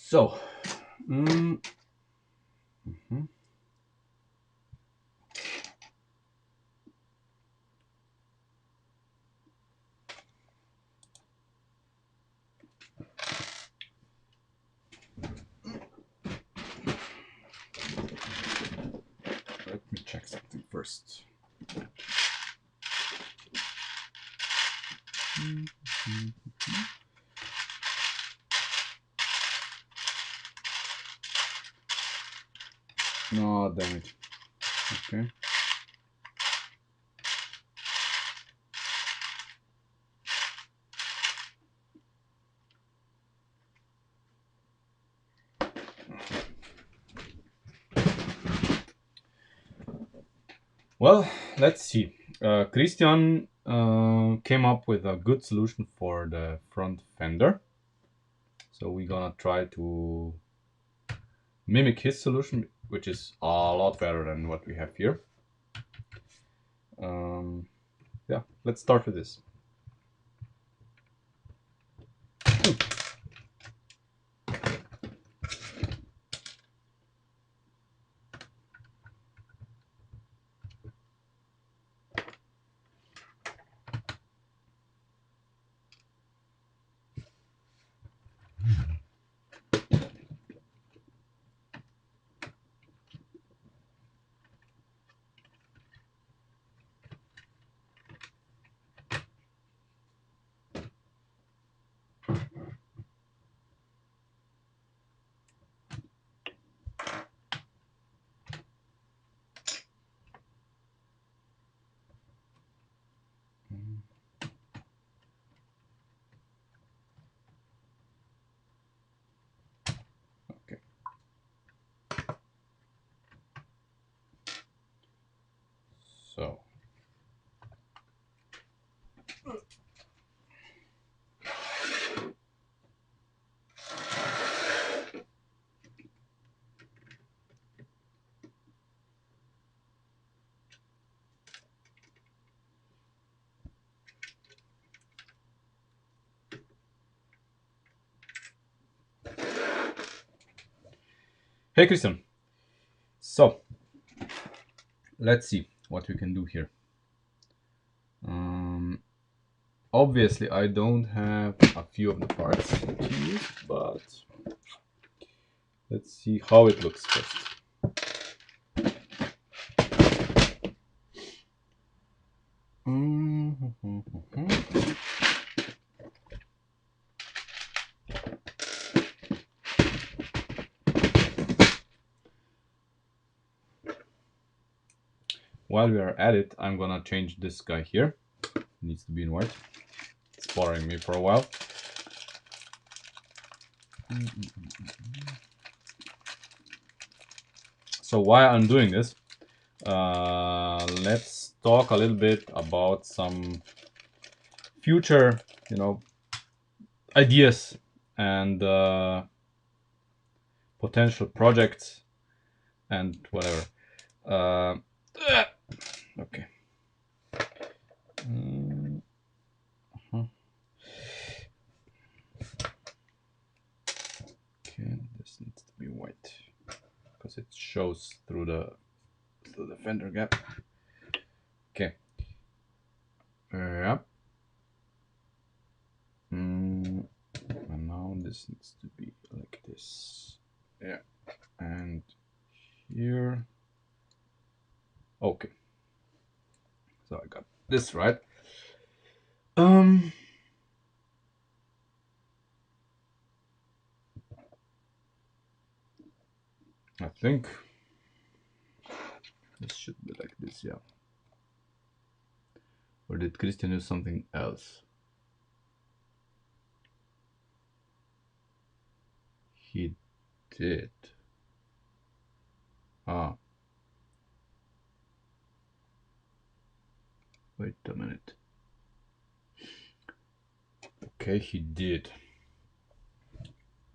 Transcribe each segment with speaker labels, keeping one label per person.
Speaker 1: So, mhm. Let me check something first. No, damn it. Okay. Well, let's see. Christian came up with a good solution for the front fender. So we're gonna try to mimic his solution, which is a lot better than what we have here. Yeah, let's start with this. Okay. So. Hey, Christian. So, let's see what we can do here. Obviously, I don't have a few of the parts to use, but let's see how it looks first. While we are at it, I'm gonna change this guy here. It needs to be in white. It's bothering me for a while. So while I'm doing this, let's talk a little bit about some future, ideas and potential projects and whatever. Okay. Okay, this needs to be white because it shows through the fender gap. Okay. Yep. And now this needs to be like this. Yeah. And here. Okay. So I got this right. I think this should be like this, yeah. Or did Christian use something else? He did. Ah. Wait a minute. Okay, he did.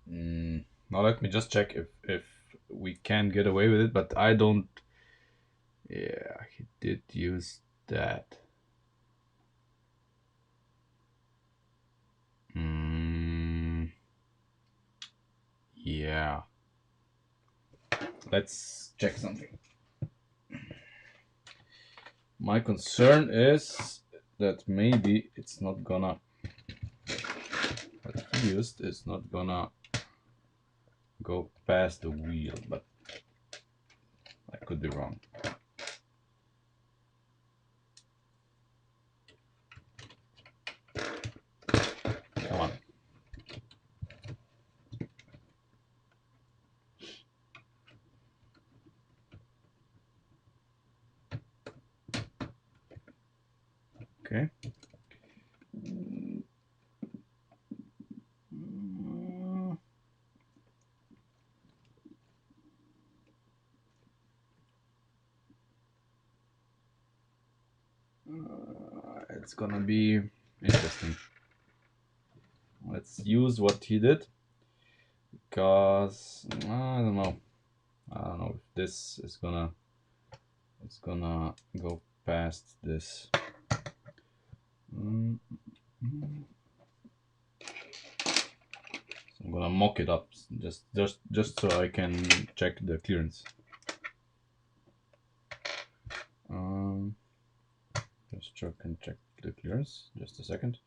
Speaker 1: Now let me just check if we can get away with it, but I don't. Yeah, he did use that. Yeah. Let's check something. My concern is that maybe it's not gonna, what he used is not gonna go past the wheel, but I could be wrong. Come on. Okay. It's gonna be interesting. Let's use what he did, because I don't know. I don't know if this is gonna, it's gonna go past this. So I'm gonna mock it up just so I can check the clearance. Just check the clearance. Just a second.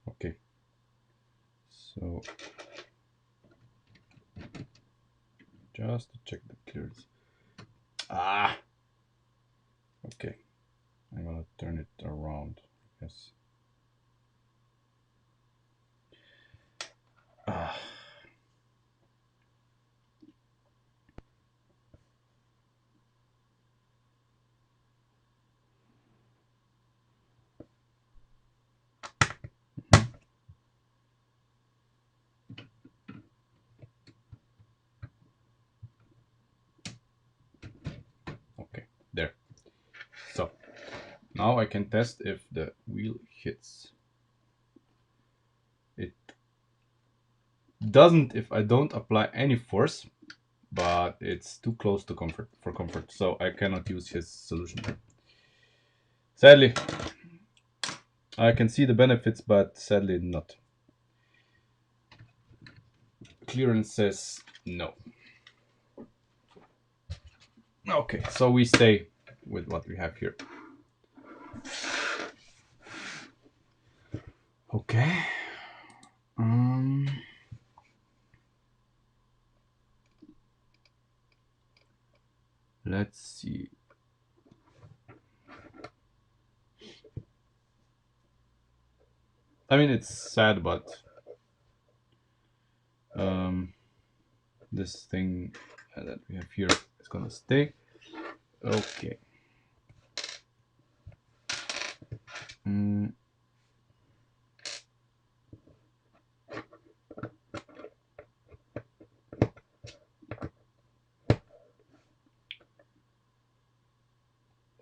Speaker 1: Okay. So just to check the clearance. Okay. I'm gonna turn it around. Yes. Okay, there. So now I can test if the wheel hits. It doesn't if I don't apply any force, but it's too close to comfort, so I cannot use his solution. Sadly, I can see the benefits, but sadly not. Clearance says no. Okay, so we stay with what we have here. Okay. Let's see. I mean, it's sad, but this thing that we have here is gonna stay. Okay.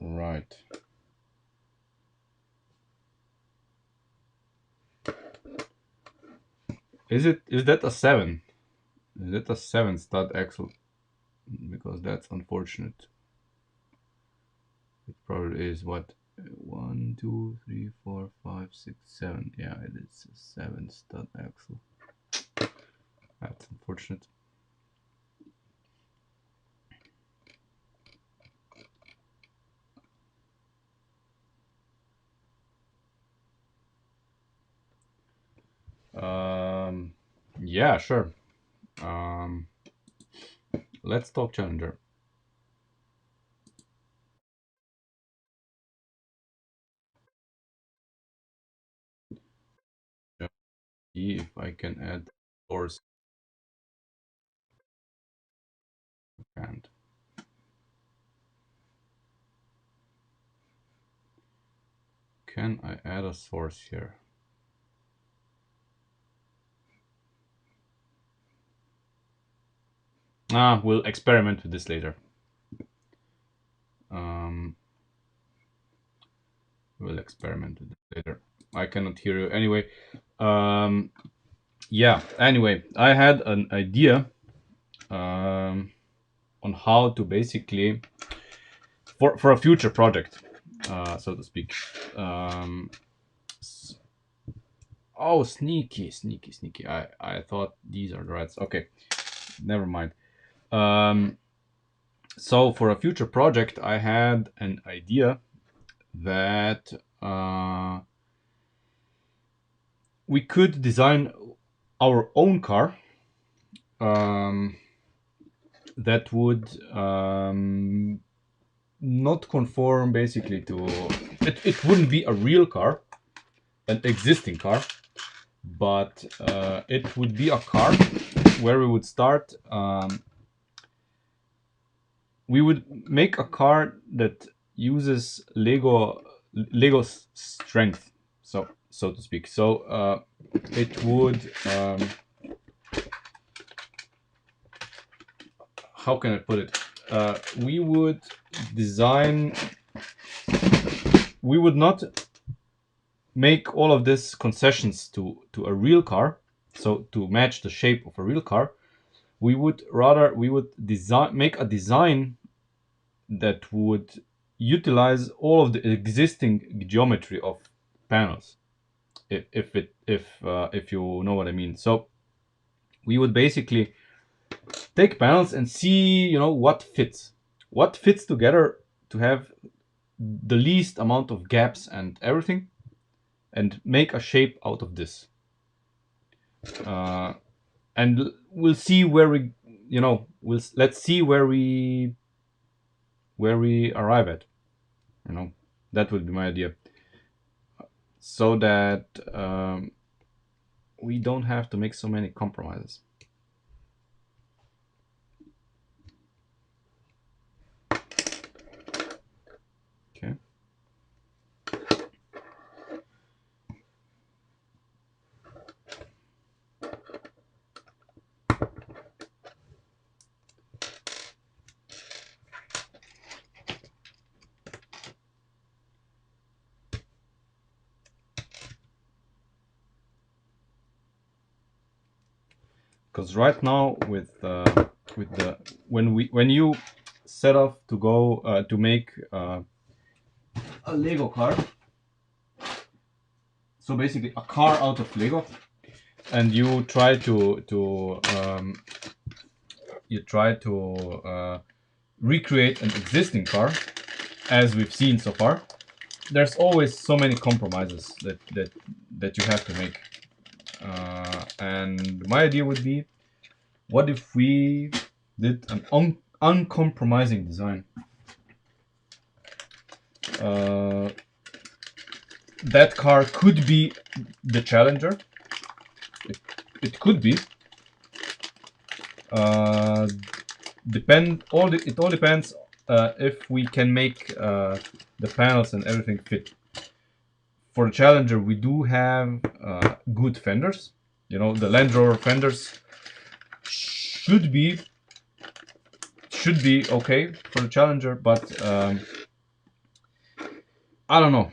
Speaker 1: Right. Is that a 7? Is it a 7 stud axle? Because that's unfortunate. It probably is. What? 1, 2, 3, 4, 5, 6, 7. Yeah, it is a 7 stud axle. That's unfortunate. Yeah, sure. Let's talk Challenger. See if I can add source and can I add a source here? We'll experiment with this later. We'll experiment with it later. I cannot hear you anyway. Yeah. Anyway, I had an idea on how to basically for a future project, so to speak. Oh, sneaky, sneaky, sneaky. I thought these are the rats. Okay, never mind. So for a future project, I had an idea that we could design our own car that would not conform basically to it wouldn't be a real car, an existing car, but it would be a car where we would start. We would make a car that uses Lego strength, so to speak. So it would. How can I put it? We would design. We would not make all of this concessions to a real car, so to match the shape of a real car. We would make a design that would utilize all of the existing geometry of panels, if you know what I mean. So we would basically take panels and see what fits together to have the least amount of gaps and everything, and make a shape out of this. And we'll see where we let's see where we arrive at. That would be my idea, so that we don't have to make so many compromises. Okay. Because right now with the when you set off to go to make a Lego car, so basically a car out of Lego, and you try to recreate an existing car, as we've seen so far. There's always so many compromises that you have to make. And my idea would be, what if we did an uncompromising design? That car could be the Challenger. It could be. It all depends if we can make the panels and everything fit. For the Challenger, we do have good fenders. The Land Rover fenders should be okay for the Challenger, but I don't know.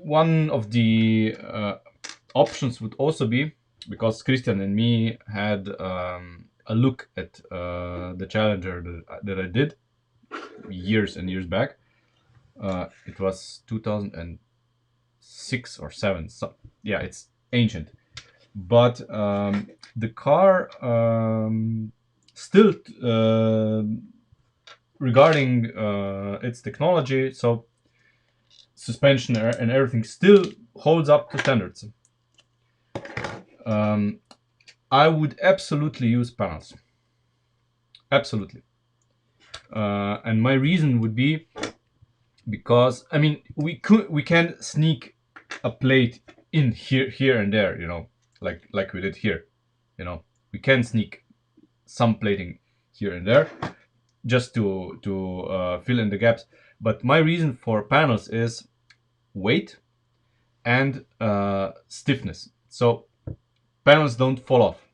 Speaker 1: One of the options would also be, because Christian and me had a look at the Challenger that I did years and years back. It was 2006 or 7. So yeah, it's ancient. But the car still, regarding its technology, so suspension and everything, still holds up to standards. I would absolutely use panels. Absolutely. And my reason would be, because we can sneak a plate in here and there, like we did here. We can sneak some plating here and there just to fill in the gaps. But my reason for panels is weight and stiffness. So panels don't fall off.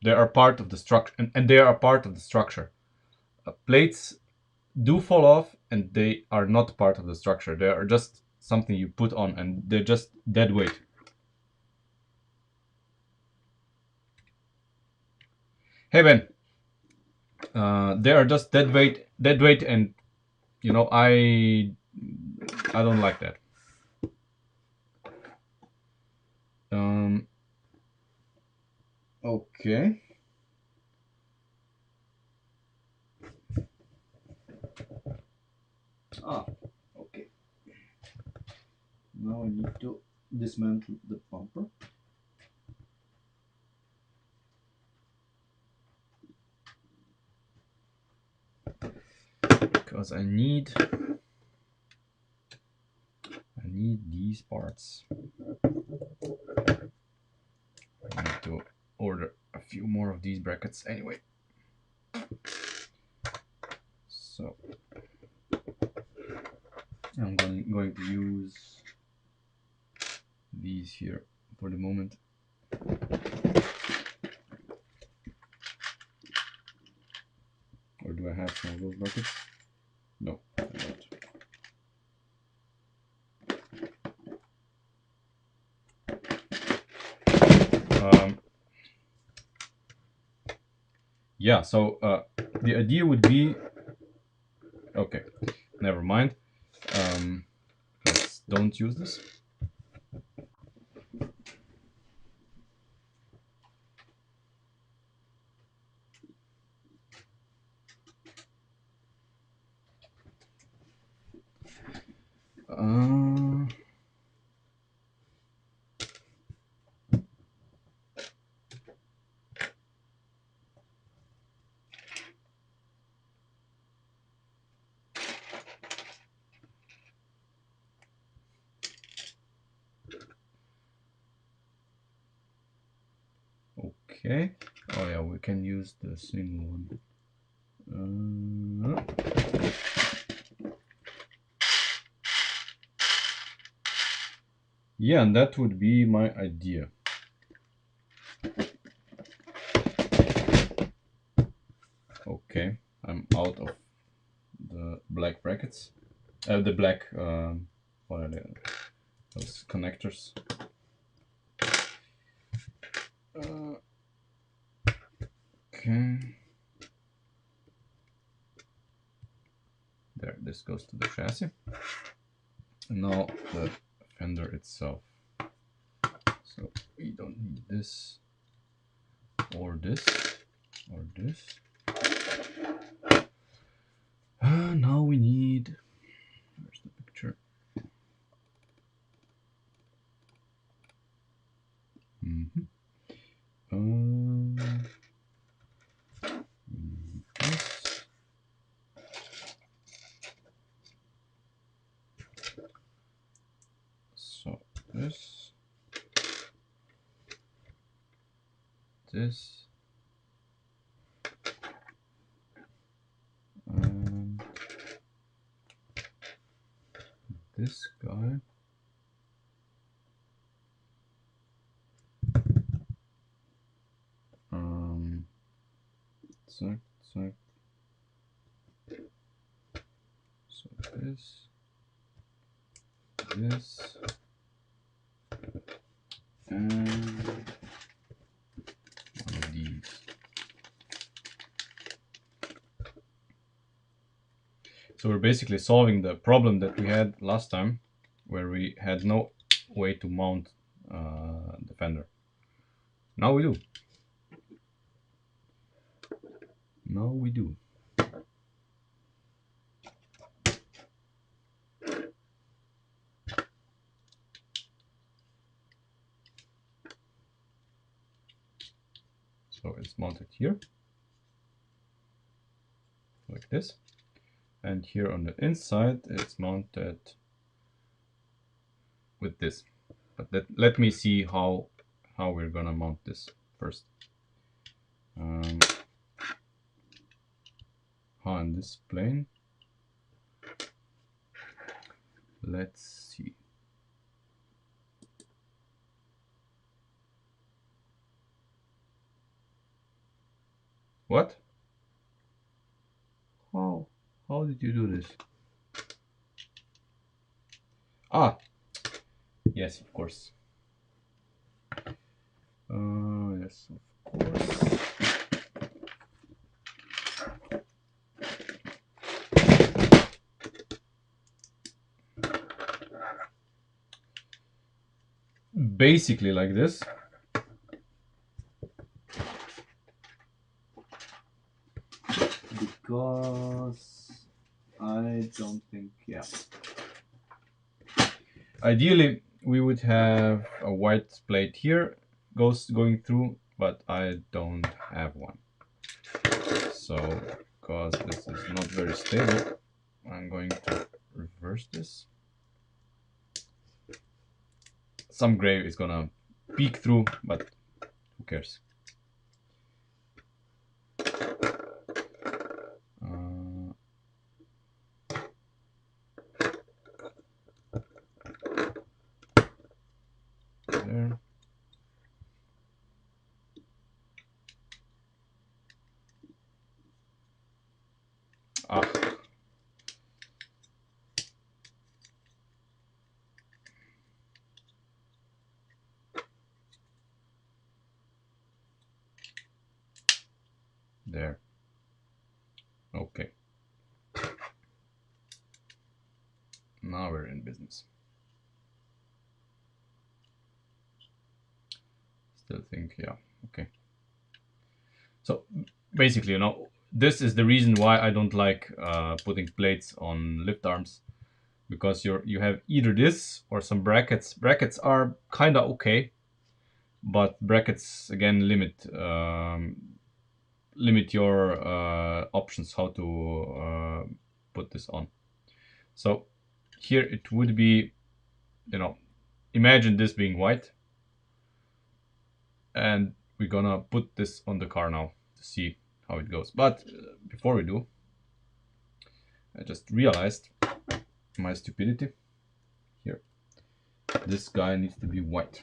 Speaker 1: They are part of the structure, and they are part of the structure. Plates do fall off, and they are not part of the structure. They are just something you put on, and they're just dead weight. Hey Ben, they are just dead weight, and you know I don't like that. Okay. Ah, okay. Now I need to dismantle the bumper. Because I need these parts. I need to order a few more of these brackets anyway. So I'm going to use these here for the moment. Or do I have some of those brackets? No, I don't. Yeah, so the idea would be, okay, never mind. Let's don't use this. Okay. Oh yeah, we can use the single one. Yeah, and that would be my idea. Okay, I'm out of the black brackets. The black, what are they? Those connectors. Okay. There, this goes to the chassis. And now the fender itself. So we don't need this, or this, or this. Now we need, where's the picture? This. So this, this, and this guy. Zack, zack. So this, and one of these. So we're basically solving the problem that we had last time, where we had no way to mount the fender. Now we do. Now we do. So it's mounted here, like this. And here on the inside, it's mounted with this. But let me see how we're gonna mount this first. On this plane, let's see. What? How did you do this? Ah, yes, of course. Yes, of course. Basically like this. Because I don't think, yeah. Ideally, we would have a white plate here going through, but I don't have one. So, because this is not very stable, I'm going to reverse this. Some gray is gonna peek through, but who cares? There. Ah. There. Okay. Now we're in business. Still think, yeah, okay. So basically, this is the reason why I don't like putting plates on lift arms, because you have either this or some brackets. Brackets are kind of okay, but brackets again limit your options how to put this on. So here it would be, imagine this being white, and we're gonna put this on the car now to see how it goes. But before we do, I just realized my stupidity here. This guy needs to be white.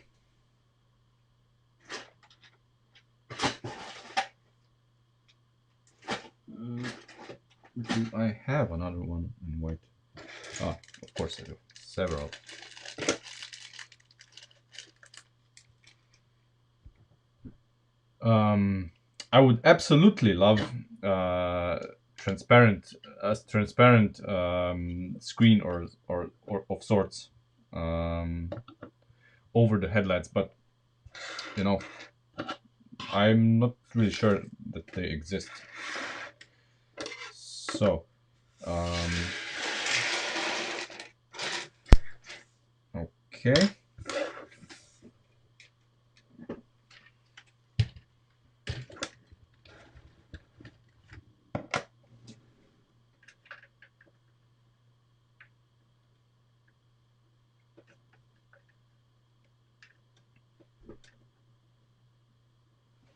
Speaker 1: Do I have another one in white? Ah, of course I do. Several. I would absolutely love transparent screen or of sorts over the headlights, but I'm not really sure that they exist. So okay.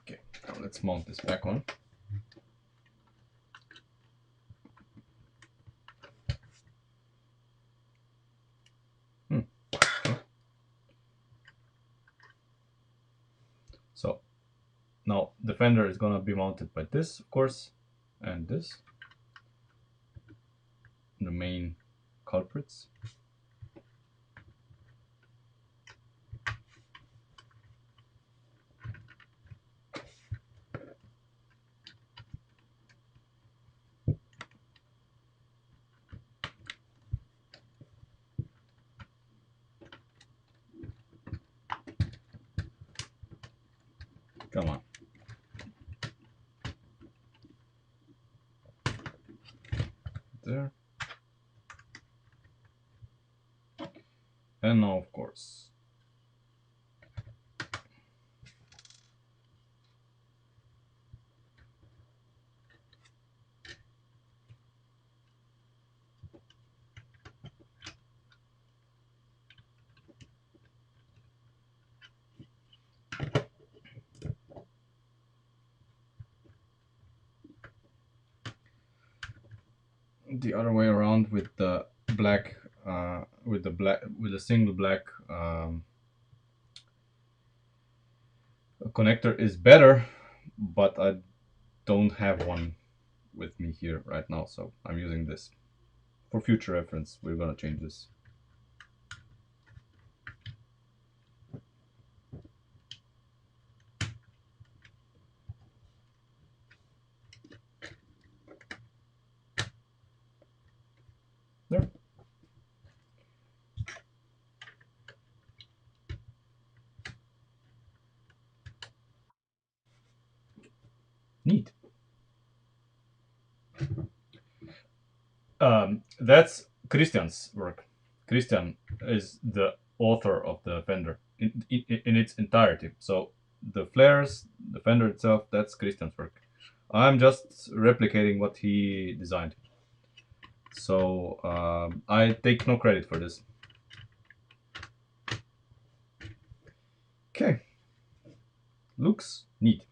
Speaker 1: Okay, now let's mount this back on. Okay. So now the fender is gonna be mounted by this, of course, and this, the main culprits. Come on. There. And now, of course, the other way around with the black, with the single black connector is better, but I don't have one with me here right now, so I'm using this. For future reference, we're gonna change this. There. Neat. That's Christian's work. Christian is the author of the Fender in its entirety. So the flares, the Fender itself, that's Christian's work. I'm just replicating what he designed. So I take no credit for this. Okay. Looks neat.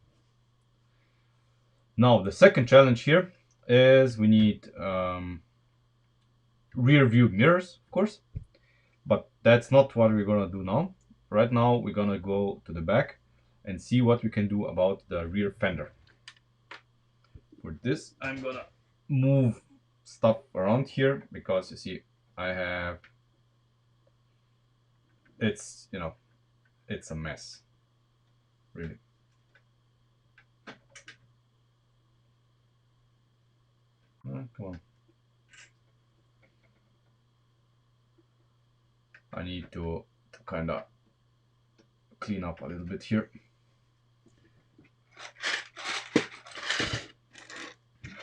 Speaker 1: Now the second challenge here is we need rear view mirrors, of course, but that's not what we're gonna do now. Right now we're gonna go to the back and see what we can do about the rear fender. For this I'm gonna move stuff around here because you see I have, it's, you know, it's a mess, really. Come on. I need to kind of clean up a little bit here.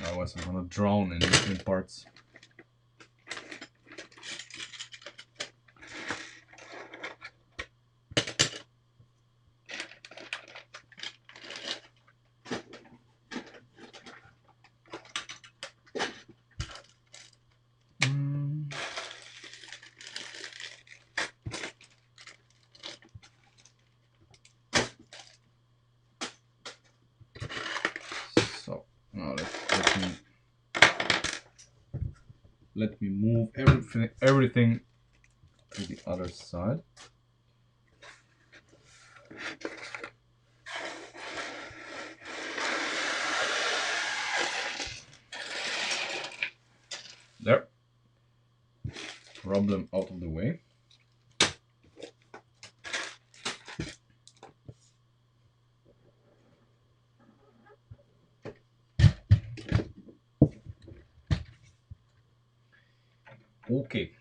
Speaker 1: Otherwise I'm gonna drown in parts. So now let me move everything to the other side. There. Problem out of the way. Okay.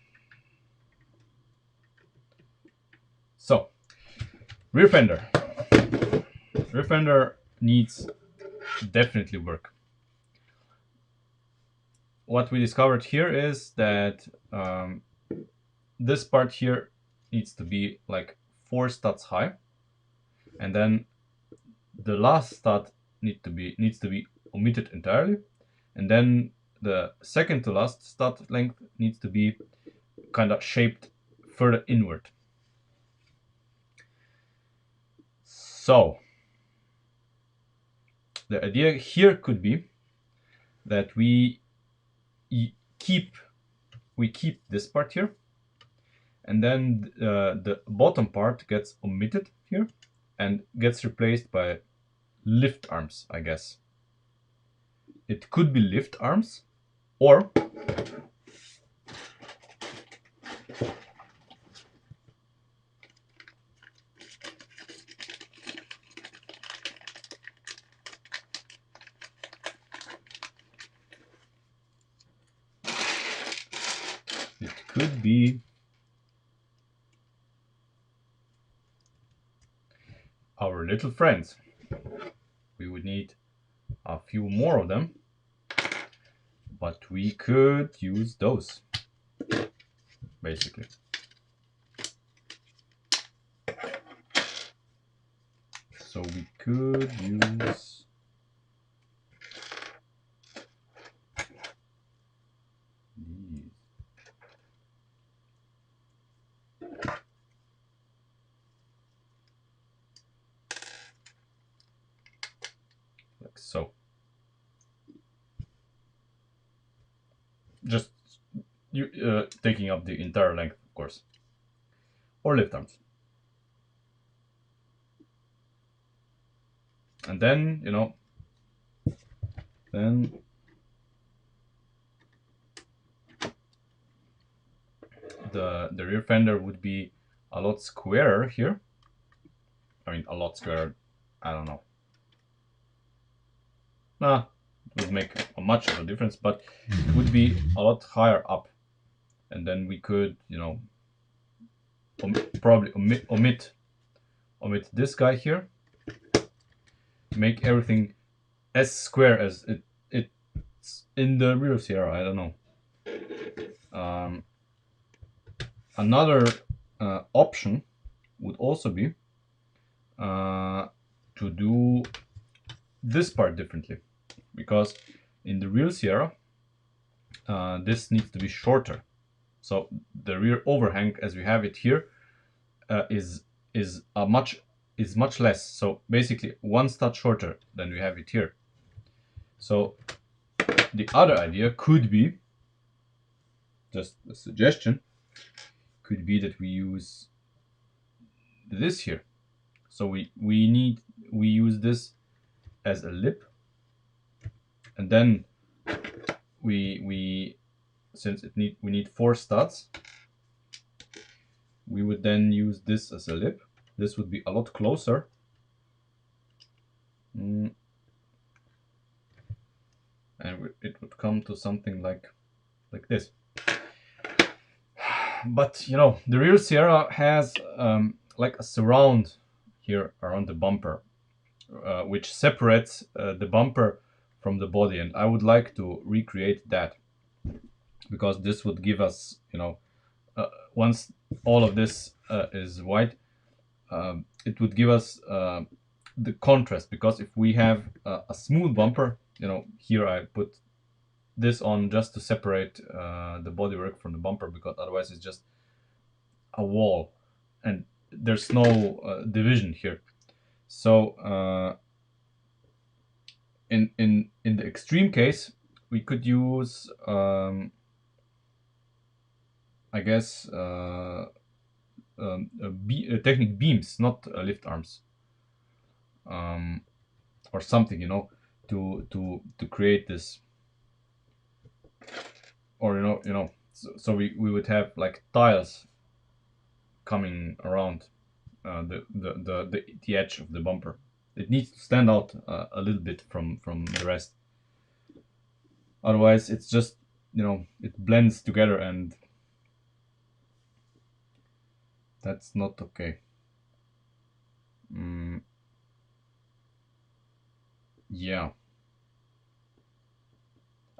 Speaker 1: So, rear fender. Rear fender needs definitely work. What we discovered here is that this part here needs to be like 4 studs high, and then the last stud needs to be omitted entirely, and then the second to last stud length needs to be kind of shaped further inward. So the idea here could be that we keep this part here, and then the bottom part gets omitted here and gets replaced by lift arms, I guess. It could be lift arms, or it could be our little friends. We would need a few more of them, but we could use those, basically. So we could use these. Like so. Just taking up the entire length, of course. Or lift arms. And then, you know, then the rear fender would be a lot squarer here. I mean, a lot squarer, I don't know. Nah, it would make a much of a difference, but it would be a lot higher up. And then we could, you know, probably omit this guy here. Make everything as square as it's in the rear Sierra. I don't know. Another option would also be to do this part differently, because in the real Sierra this needs to be shorter. So the rear overhang, as we have it here, is much less. So basically, one stud shorter than we have it here. So the other idea could be, just a suggestion, could be that we use this here. So we use this as a lip, and then we since we need 4 studs, we would then use this as a lip. This would be a lot closer. And it would come to something like this. But you know, the real Sierra has like a surround here around the bumper, which separates the bumper from the body, and I would like to recreate that, because this would give us, you know, once all of this is white, it would give us the contrast. Because if we have a smooth bumper, you know, here I put this on just to separate the bodywork from the bumper, because otherwise it's just a wall and there's no division here. So in the extreme case, we could use I guess technic beams, not lift arms, or something, you know, to create this. Or you know, so we would have like tiles coming around the edge of the bumper. It needs to stand out a little bit from the rest. Otherwise, it's just, you know, it blends together, and that's not okay. Yeah.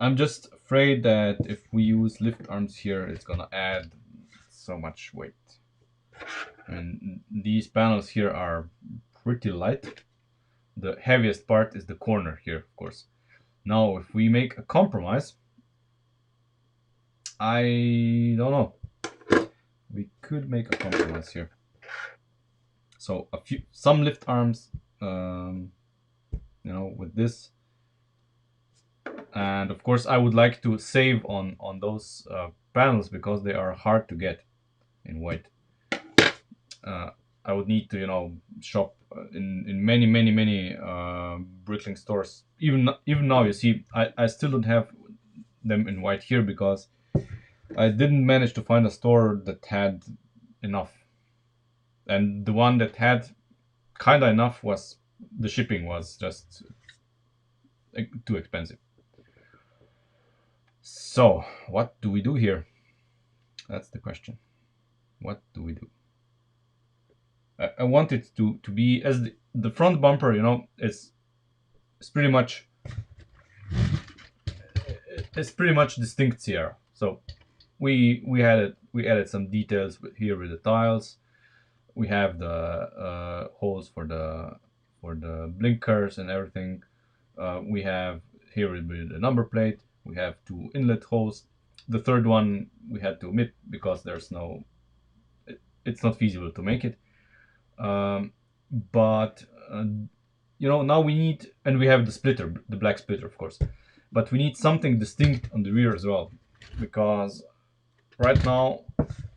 Speaker 1: I'm just afraid that if we use lift arms here, it's gonna add so much weight. And these panels here are pretty light. The heaviest part is the corner here, of course. Now, if we make a compromise, I don't know. We could make a compromise here. So some lift arms, you know, with this. And of course, I would like to save on those panels, because they are hard to get in white. I would need to, you know, shop in many brickling stores. Even now, you see, I still don't have them in white here, because I didn't manage to find a store that had enough. And the one that had kinda enough, was the shipping was just too expensive. So what do we do here? That's the question. What do we do? I want it to be as the front bumper, you know, it's pretty much distinct Sierra. So we added some details here with the tiles. We have the holes for the blinkers and everything. We have here with the number plate. We have 2 inlet holes. The third one we had to omit, because there's no, it's not feasible to make it. But you know, now we need, and we have the splitter, the black splitter, of course, but we need something distinct on the rear as well, because right now,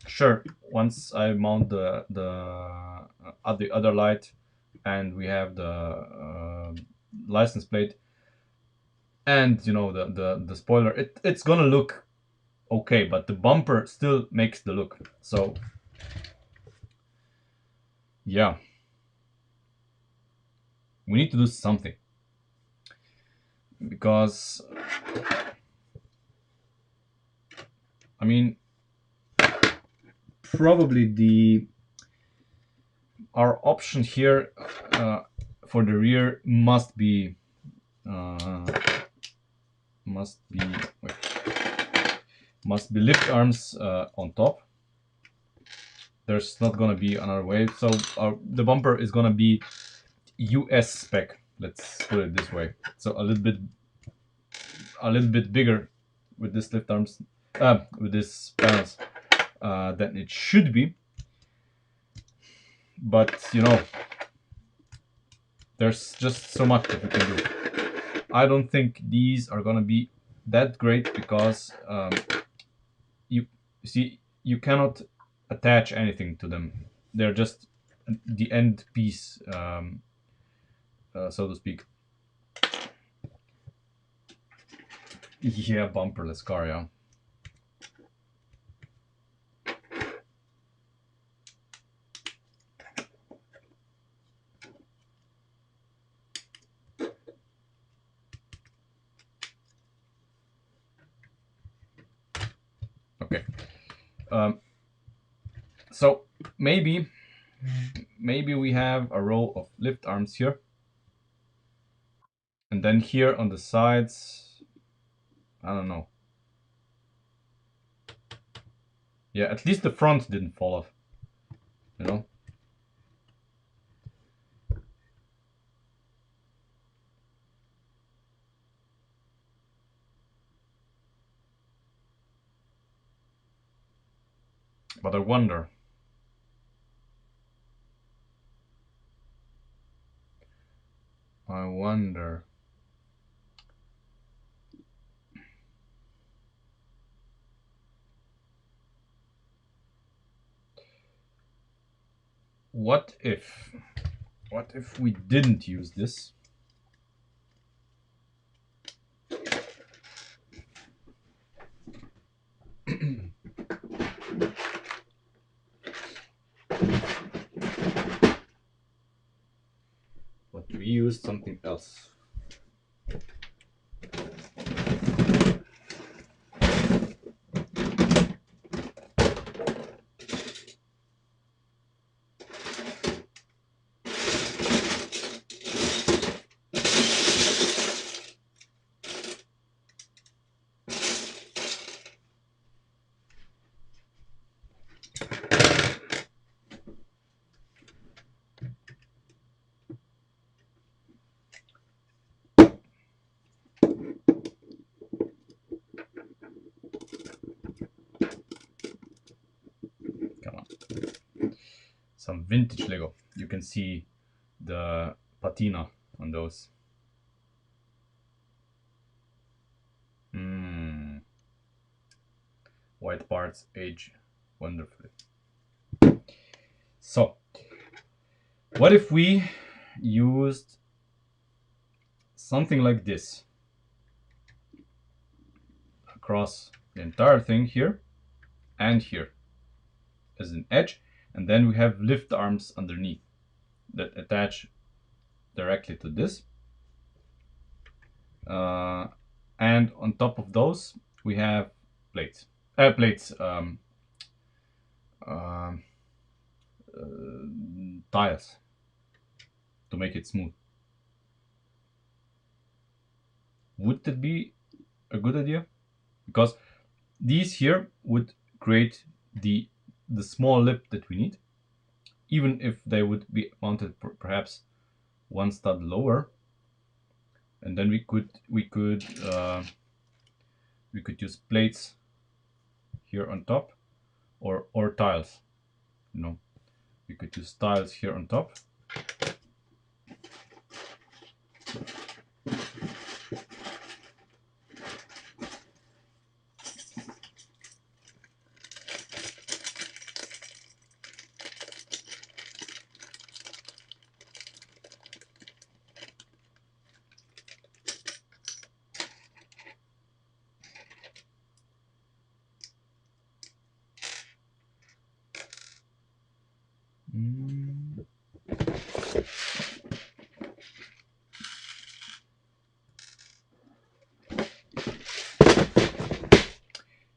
Speaker 1: sure, once I mount the other light, and we have the license plate, and you know the spoiler, it's gonna look okay, but the bumper still makes the look. So yeah, we need to do something, because I mean, probably the our option here for the rear uh, must be wait, must be lift arms on top. There's not gonna be another way. So the bumper is gonna be US spec. Let's put it this way. So a little bit bigger with this lift arms, with this panels, than it should be. But you know, there's just so much that we can do. I don't think these are gonna be that great, because you see, you cannot attach anything to them. They're just the end piece, so to speak. Yeah, bumperless car, yeah. Okay. So maybe we have a row of lift arms here, and then here on the sides, I don't know. Yeah, at least the front didn't fall off, you know. But I wonder. I wonder. What if we didn't use this? But we used something else. Come on. Some vintage Lego. You can see the patina on those. White parts age wonderfully. So, what if we used something like this across the entire thing here and here as an edge, and then we have lift arms underneath that attach directly to this, and on top of those we have plates um, tiles to make it smooth. Would that be a good idea? Because these here would create the small lip that we need, even if they would be mounted perhaps one stud lower, and then we could use plates here on top, or tiles. You know, we could use tiles here on top.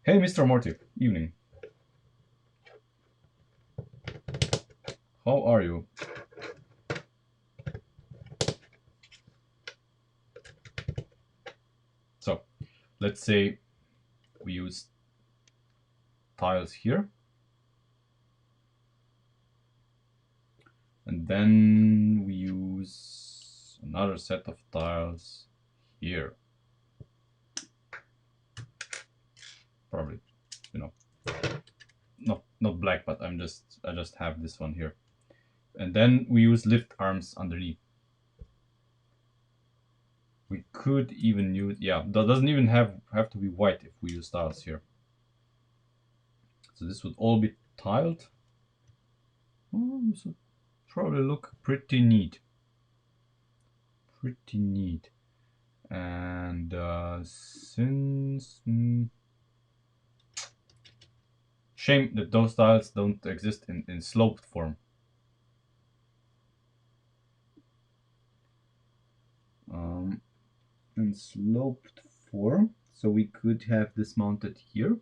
Speaker 1: Hey, Mr. Morty. Evening. How are you? So, let's say we use tiles here. And then we use another set of tiles here. Probably, you know, not black, but I just have this one here. And then we use lift arms underneath. We could even use, yeah, that doesn't even have to be white if we use tiles here. So this would all be tiled. This would probably look pretty neat. Pretty neat. And since shame that those tiles don't exist in sloped form. In sloped form, so we could have this mounted here,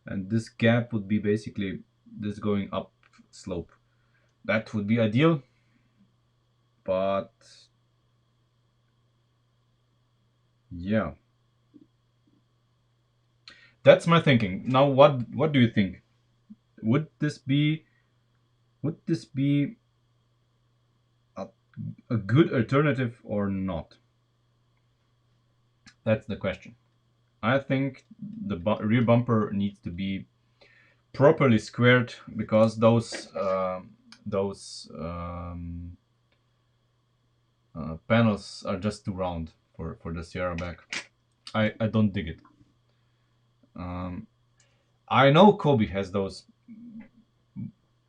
Speaker 1: and this gap would be basically this going up slope. That would be ideal, but yeah, that's my thinking. Now, what do you think? Would this be a, a good alternative or not? That's the question. I think the rear bumper needs to be properly squared because those panels are just too round for the Sierra back. I don't dig it. I know Kobe has those,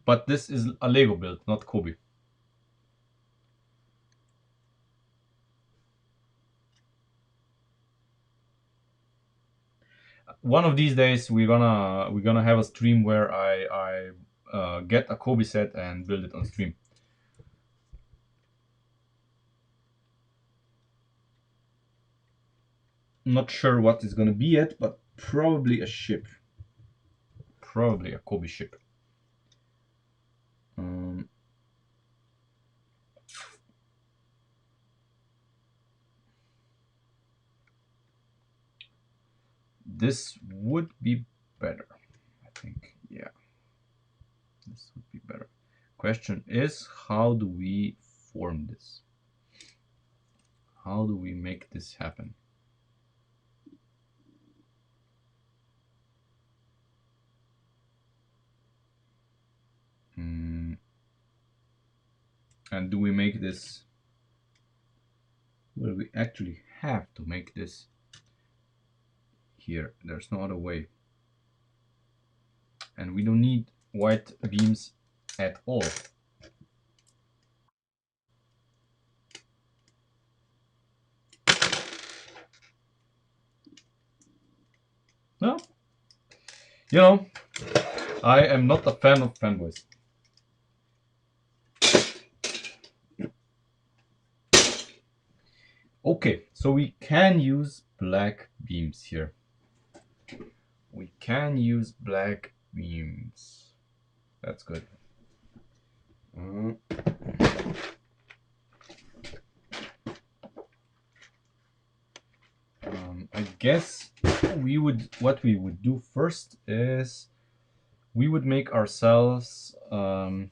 Speaker 1: but this is a Lego build, not Kobe. One of these days we're gonna have a stream where I get a Kobe set and build it on stream. Not sure what it's gonna be yet, but probably a ship. Probably a Kobe ship. This would be better, I think. Yeah, this would be better. Question is, how do we form this? How do we make this happen? And do we make this? Well, we actually have to make this here. There's no other way. And we don't need white beams at all. No, you know, I am not a fan of fanboys. Okay, so we can use black beams here. We can use black beams. That's good. I guess what we would do first is we would make ourselves a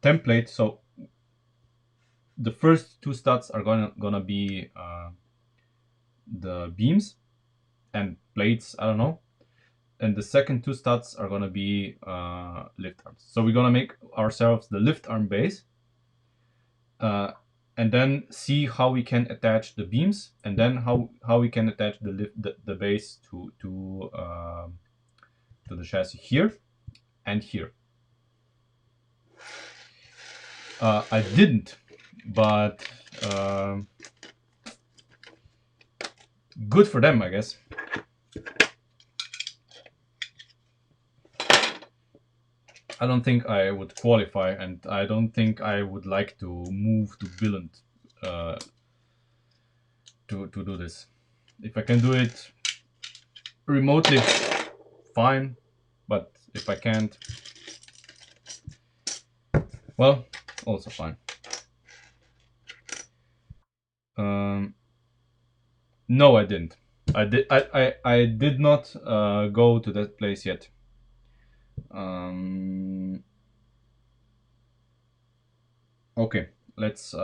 Speaker 1: template. So the first two studs are gonna be the beams and plates. I don't know. And the second two studs are gonna be lift arms. So we're gonna make ourselves the lift arm base, and then see how we can attach the beams, and then how we can attach the base to the chassis here and here. I didn't, but good for them, I guess. I don't think I would qualify, and I don't think I would like to move to Billund to do this. If I can do it remotely, fine, but if I can't, well, also fine. No, I didn't. I did not go to that place yet. Okay, let's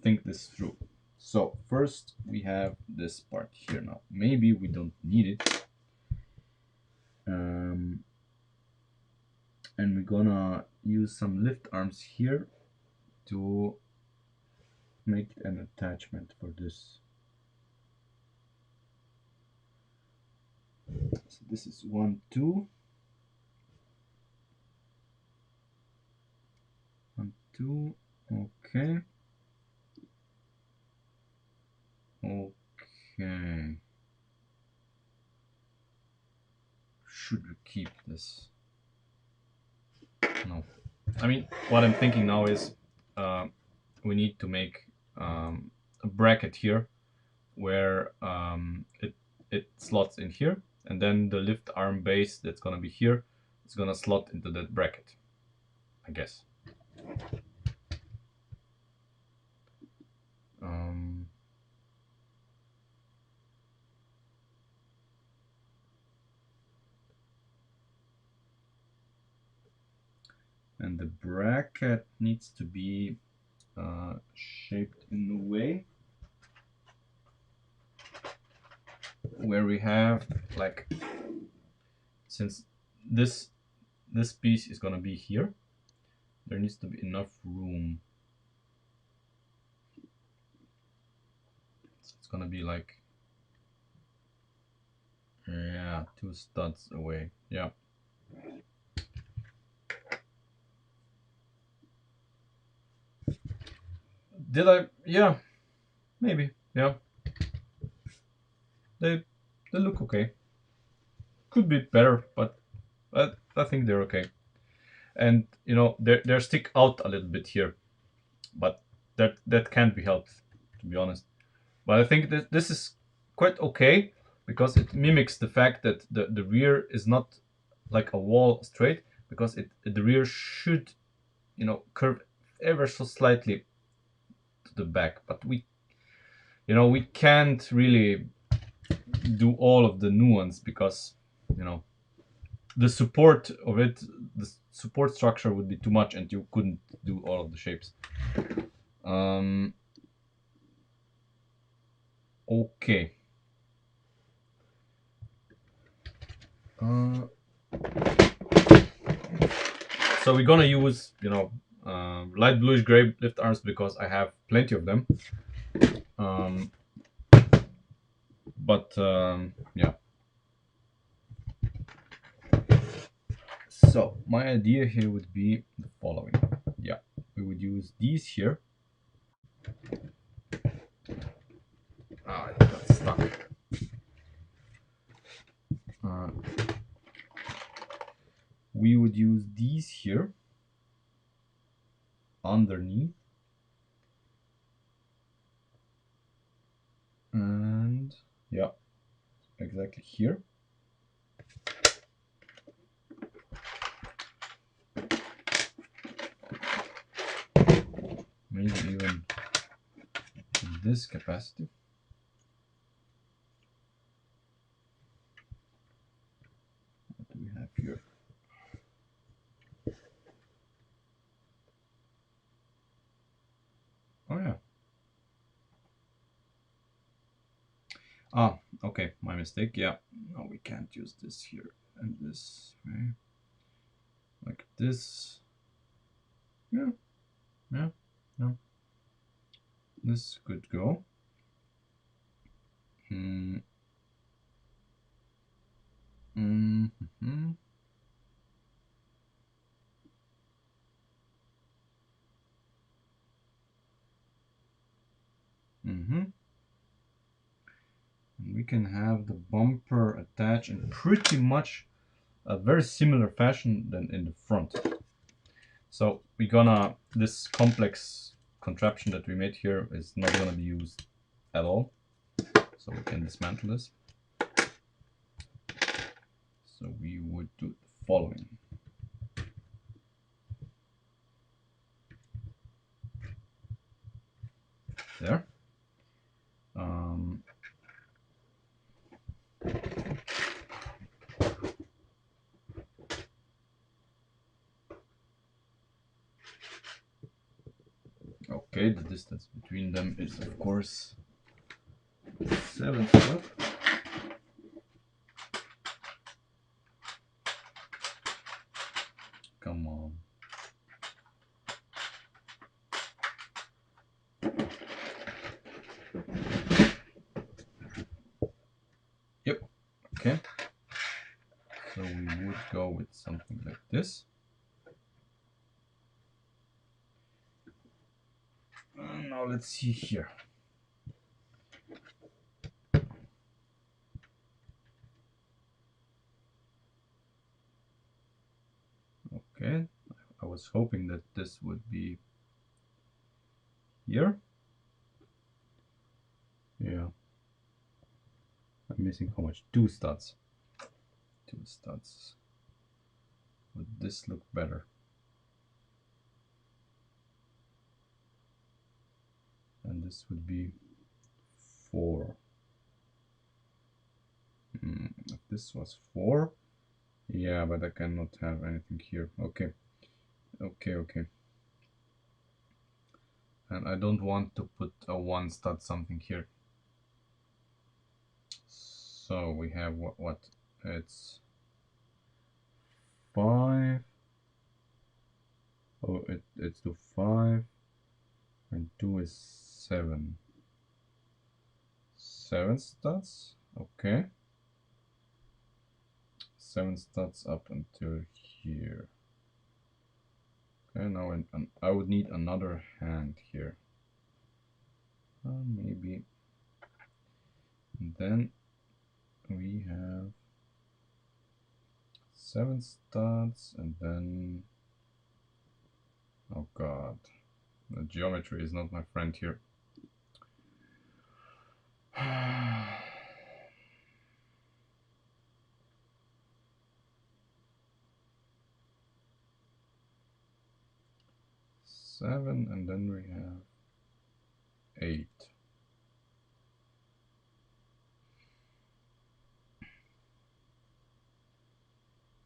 Speaker 1: think this through. So first we have this part here now. Maybe we don't need it. And we're gonna use some lift arms here to make an attachment for this. So this is 1, 2. 1, 2. Okay. Okay. Should we keep this? No. I mean, what I'm thinking now is we need to make a bracket here where it slots in here, and then the lift arm base that's gonna be here is gonna slot into that bracket, I guess. And the bracket needs to be shaped in a way where we have, like, since this piece is gonna be here, there needs to be enough room. So it's gonna be like, yeah, 2 studs away. Yeah. Did I? Yeah, maybe. Yeah. They look okay. Could be better, but I think they're okay. And you know, they stick out a little bit here, but that can't be helped, to be honest. But I think that this is quite okay because it mimics the fact that the rear is not like a wall straight, because the rear should, you know, curve ever so slightly to the back. But we can't really do all of the nuance because, you know, the support of it, the support structure would be too much, and you couldn't do all of the shapes. Okay. So we're gonna use, you know, light bluish gray lift arms because I have plenty of them. Yeah. So my idea here would be the following. Yeah, we would use these here. Ah, it got stuck. We would use these here underneath, and yeah, exactly here. Maybe even this capacity. What do we have here? Oh yeah. Ah, okay, my mistake. Yeah, no, we can't use this here and this way. Like this. Yeah, yeah, yeah. This could go. Mm. Mm-hmm. Mm-hmm. And we can have the bumper attached in pretty much a very similar fashion than in the front. So we're gonna, this complex contraption that we made here is not gonna be used at all. So we can dismantle this. So we would do the following. There. Okay, the distance between them is of course 7 foot. Come on. Yep. Okay. So we would go with something like this. Now let's see here. Okay, I was hoping that this would be here. Yeah. I'm missing how much? 2 studs. 2 studs. Would this look better? And this would be 4. If this was 4, yeah, but I cannot have anything here. Okay, okay. And I don't want to put a 1 stud something here. So we have what? It's 5. Oh, it's to 5, and 2 is 7. 7 studs. Okay. 7 studs up until here. Okay, now I would need another hand here. Maybe. And then we have 7 studs, and then, oh god, the geometry is not my friend here. Seven, and then we have 8.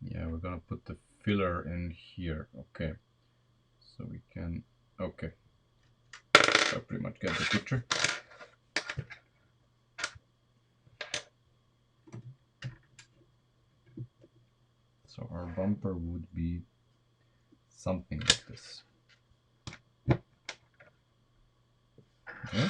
Speaker 1: Yeah, we're gonna put the filler in here. Okay, so we can, okay, I pretty much get the picture. So our bumper would be something like this. Okay.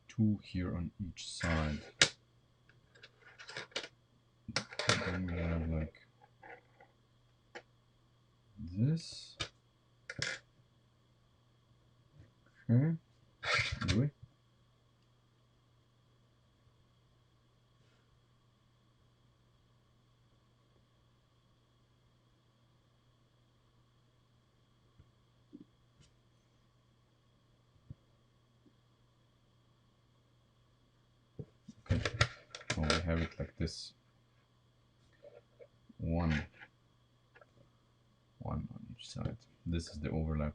Speaker 1: Two here on each side. And then we have like this. Okay. Do we? Okay. Oh, we have it like this. One on each side. This is the overlap.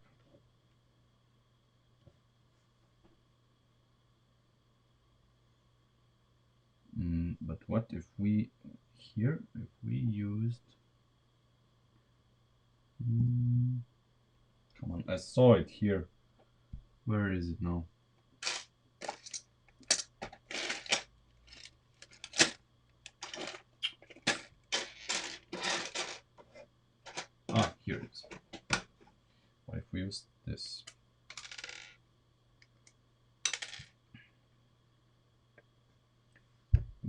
Speaker 1: But what if we here, if we used, come on, I saw it here. Where is it now? Ah, here it is. What if we use this?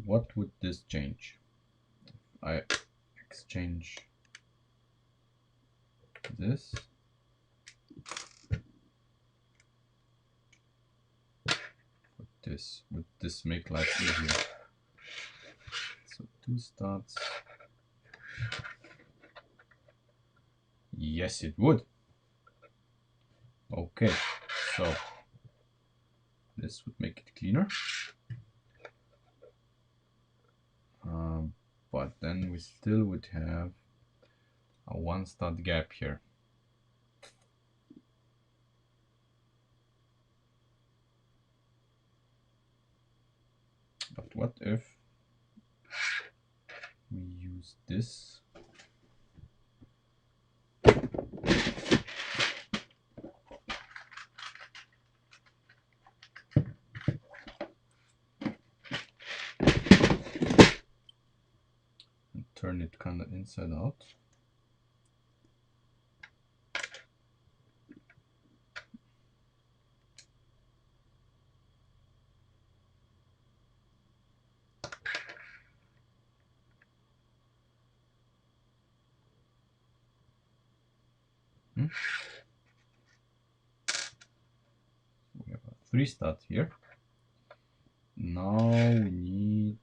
Speaker 1: What would this change? I exchange this this? Would this make life easier? So 2 studs. Yes, it would. Okay, so this would make it cleaner. But then we still would have a 1 stud gap here. But what if we use this? And turn it kind of inside out. We have a 3 stud here. Now we need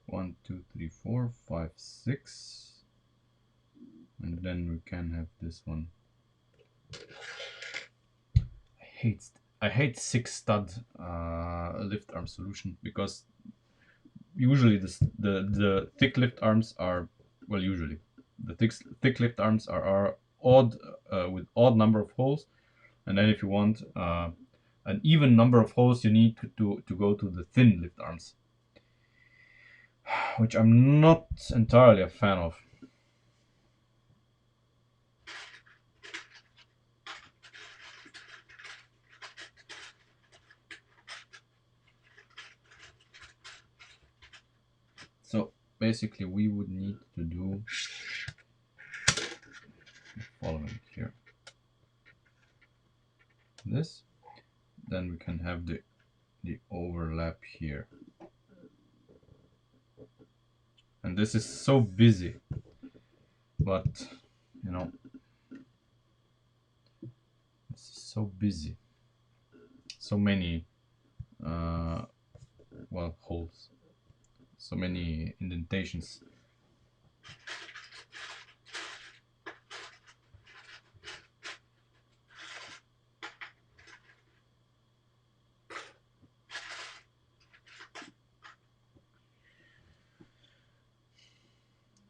Speaker 1: one, two, three, four, five, 6, and then we can have this one. I hate 6 stud lift arm solution, because usually the thick lift arms are, well, usually the thick lift arms are odd, with odd number of holes, and then if you want an even number of holes, you need to go to the thin lift arms, which I'm not entirely a fan of. So basically we would need to do the following here. This, then we can have the overlap here. And this is so busy, but you know, this is so busy. So many well, holes. So many indentations.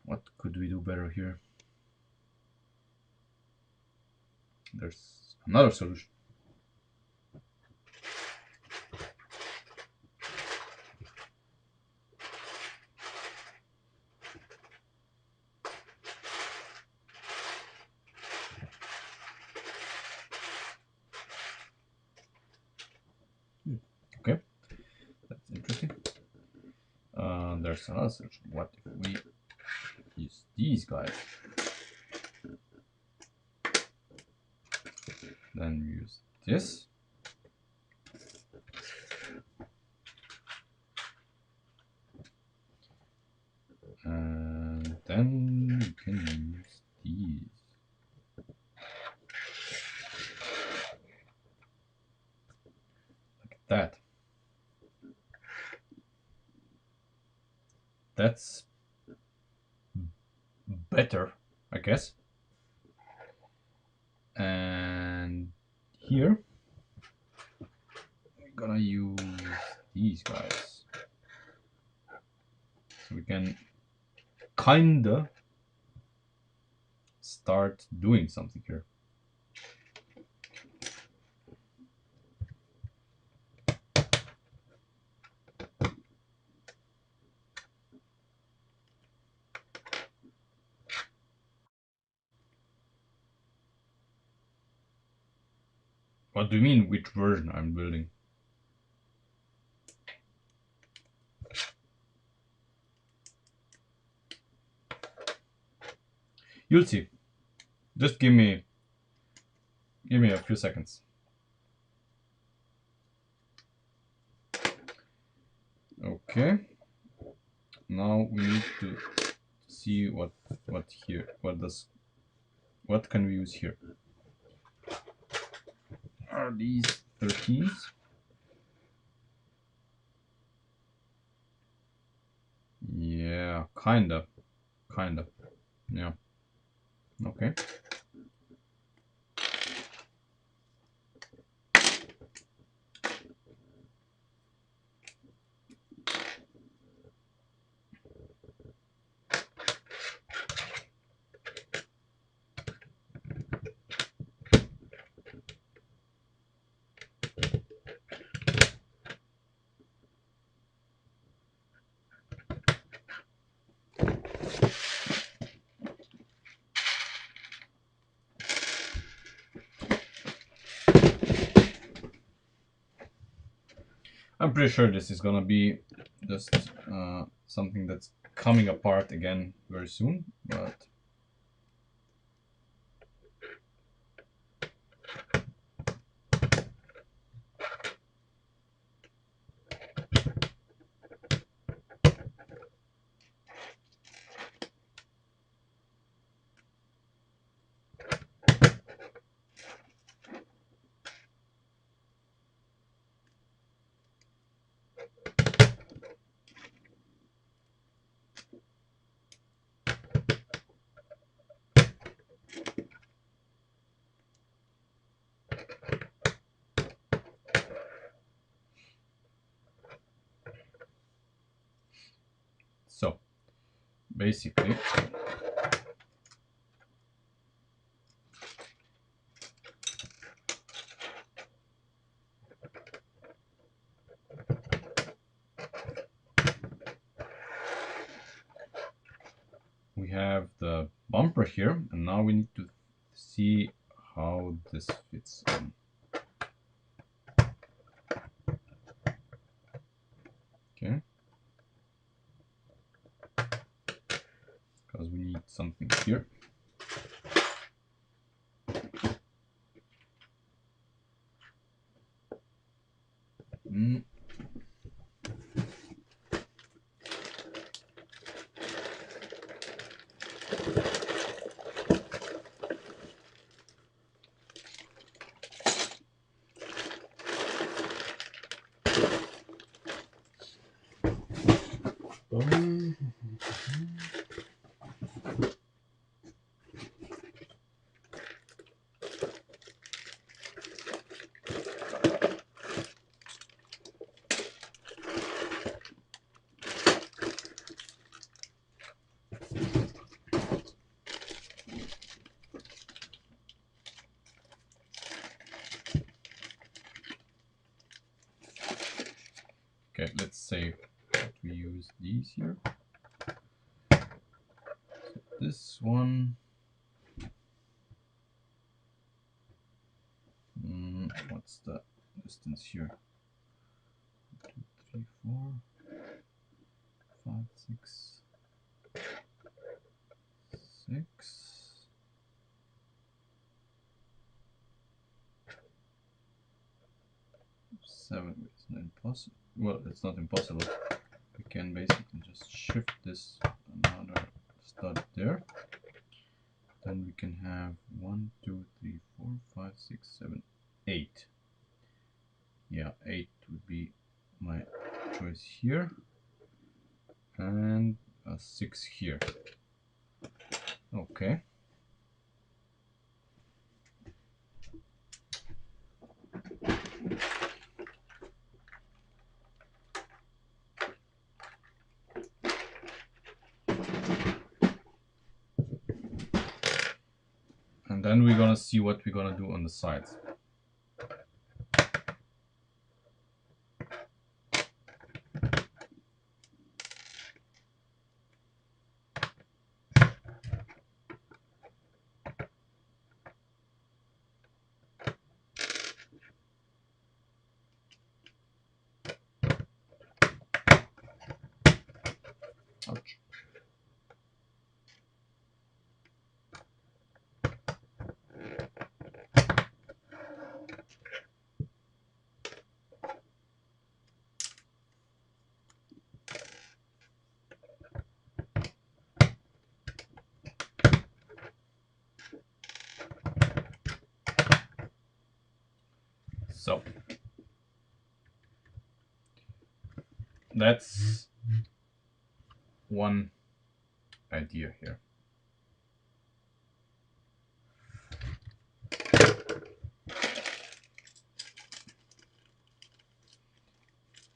Speaker 1: What could we do better here? There's another solution. Okay, that's interesting. There's another solution. What if we use these guys? Then we use this. And then we can use these. Like that. That's better, I guess. And here we're gonna use these guys, so we can kinda start doing something here. What do you mean, which version I'm building? You'll see. Just give me a few seconds. Okay. Now we need to see what here, what can we use here. Are these 13s? Yeah, kinda, yeah. Okay. I'm pretty sure this is gonna be just something that's coming apart again very soon, but so basically we have the bumper here, and now we need to see how this fits in. Okay, because we need something here. Okay, let's say that we use these here. So this one, what's the distance here? 2, 3, 4, 5, 6, 6. Seven. It's not impossible. Well, it's not impossible. We can basically just shift this another stud there. Then we can have 1, 2, 3, 4, 5, 6, 7, 8. Yeah, 8 would be my choice here, and a 6 here. Okay. And then we're gonna see what we're gonna do on the sides. Ouch. that's one idea here.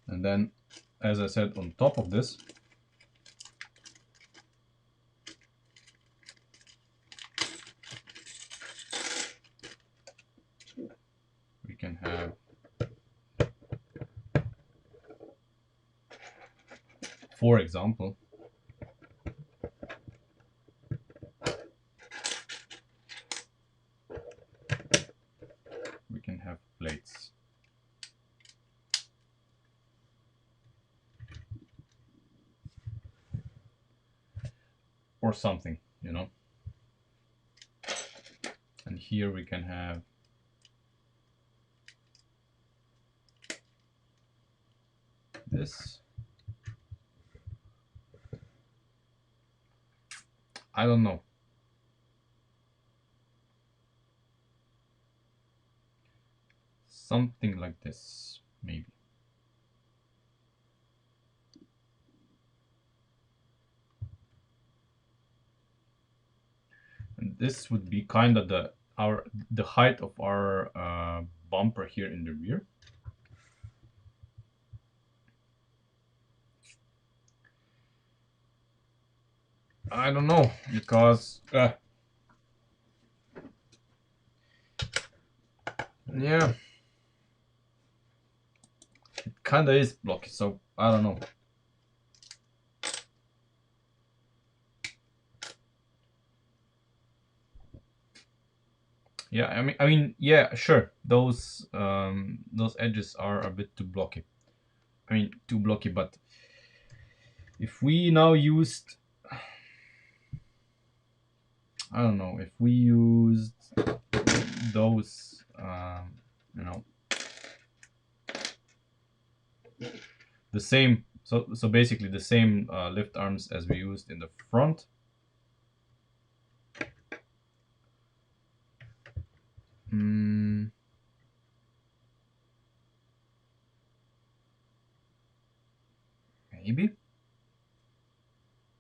Speaker 1: And then, as I said, on top of this, we can have for example, we can have plates. Or something, you know. And here we can have this. I don't know. Something like this, maybe. And this would be kind of the height of our bumper here in the rear. I don't know, because yeah, it kind of is blocky, so I don't know. Yeah, I mean, yeah, sure. Those edges are a bit too blocky. I mean, too blocky. But if we now used, I don't know, if we used those, you know, the same. So basically the same lift arms as we used in the front.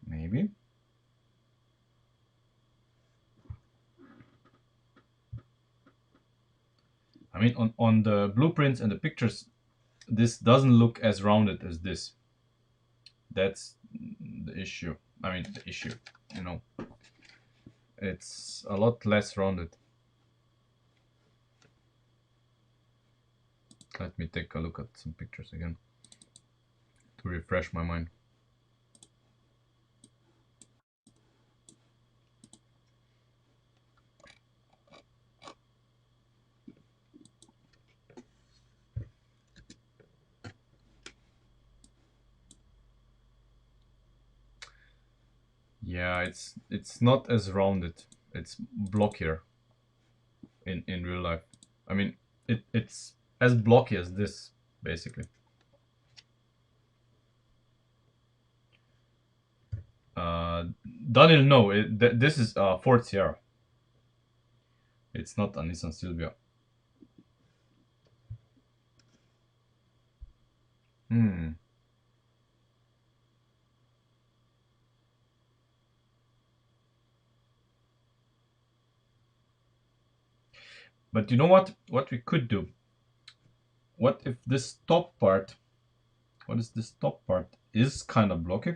Speaker 1: Maybe. I mean, on the blueprints and the pictures, this doesn't look as rounded as this. That's the issue. I mean, the issue, you know. It's a lot less rounded. Let me take a look at some pictures again to refresh my mind. Yeah, it's not as rounded. It's blockier in real life. I mean, it's as blocky as this, basically. Daniel, no, this is Ford Sierra. It's not a Nissan Silvia. But you know what? What we could do? What if this top part, what is this top part, is kind of blocky?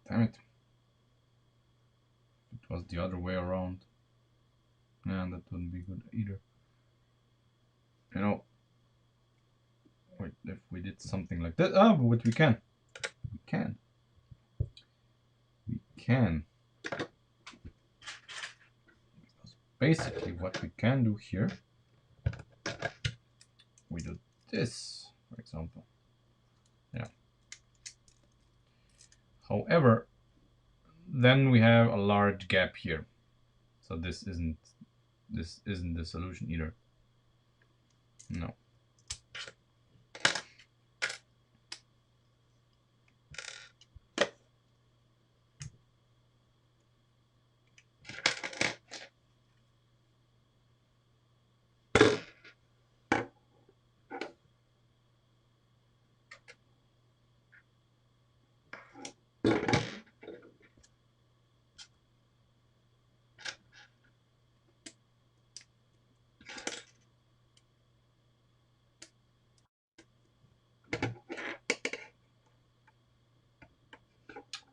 Speaker 1: Damn it. It was the other way around. Yeah, that wouldn't be good either. You know, wait, if we did something like that, but we can. We can. We can. basically what we can do here, we do this, for example. Yeah. However, then we have a large gap here. So this isn't the solution either. No.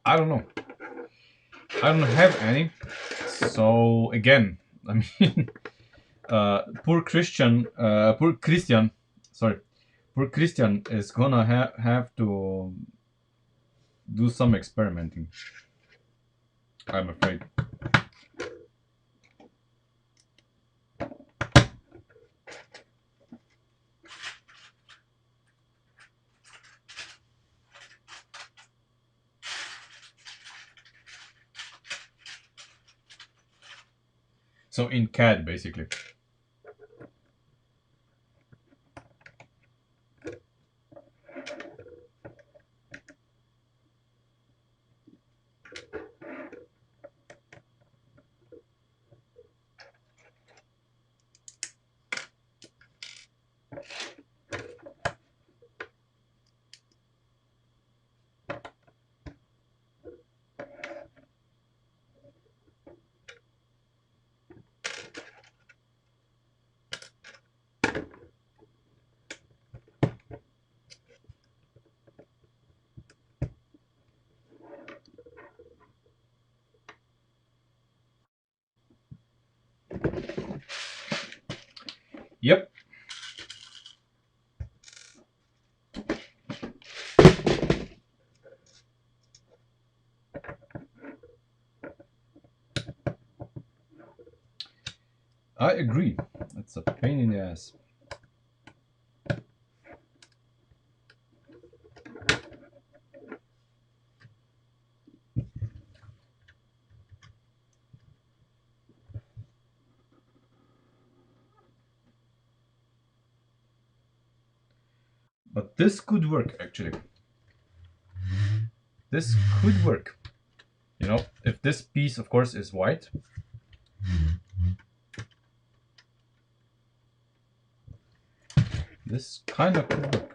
Speaker 1: I don't know. I don't have any. So again, I mean, poor Christian, sorry, poor Christian is gonna have to do some experimenting, I'm afraid. So in CAD, basically. Yep. I agree. It's a pain in the ass. But this could work, actually. This could work. You know, if this piece, of course, is white. This kind of could work.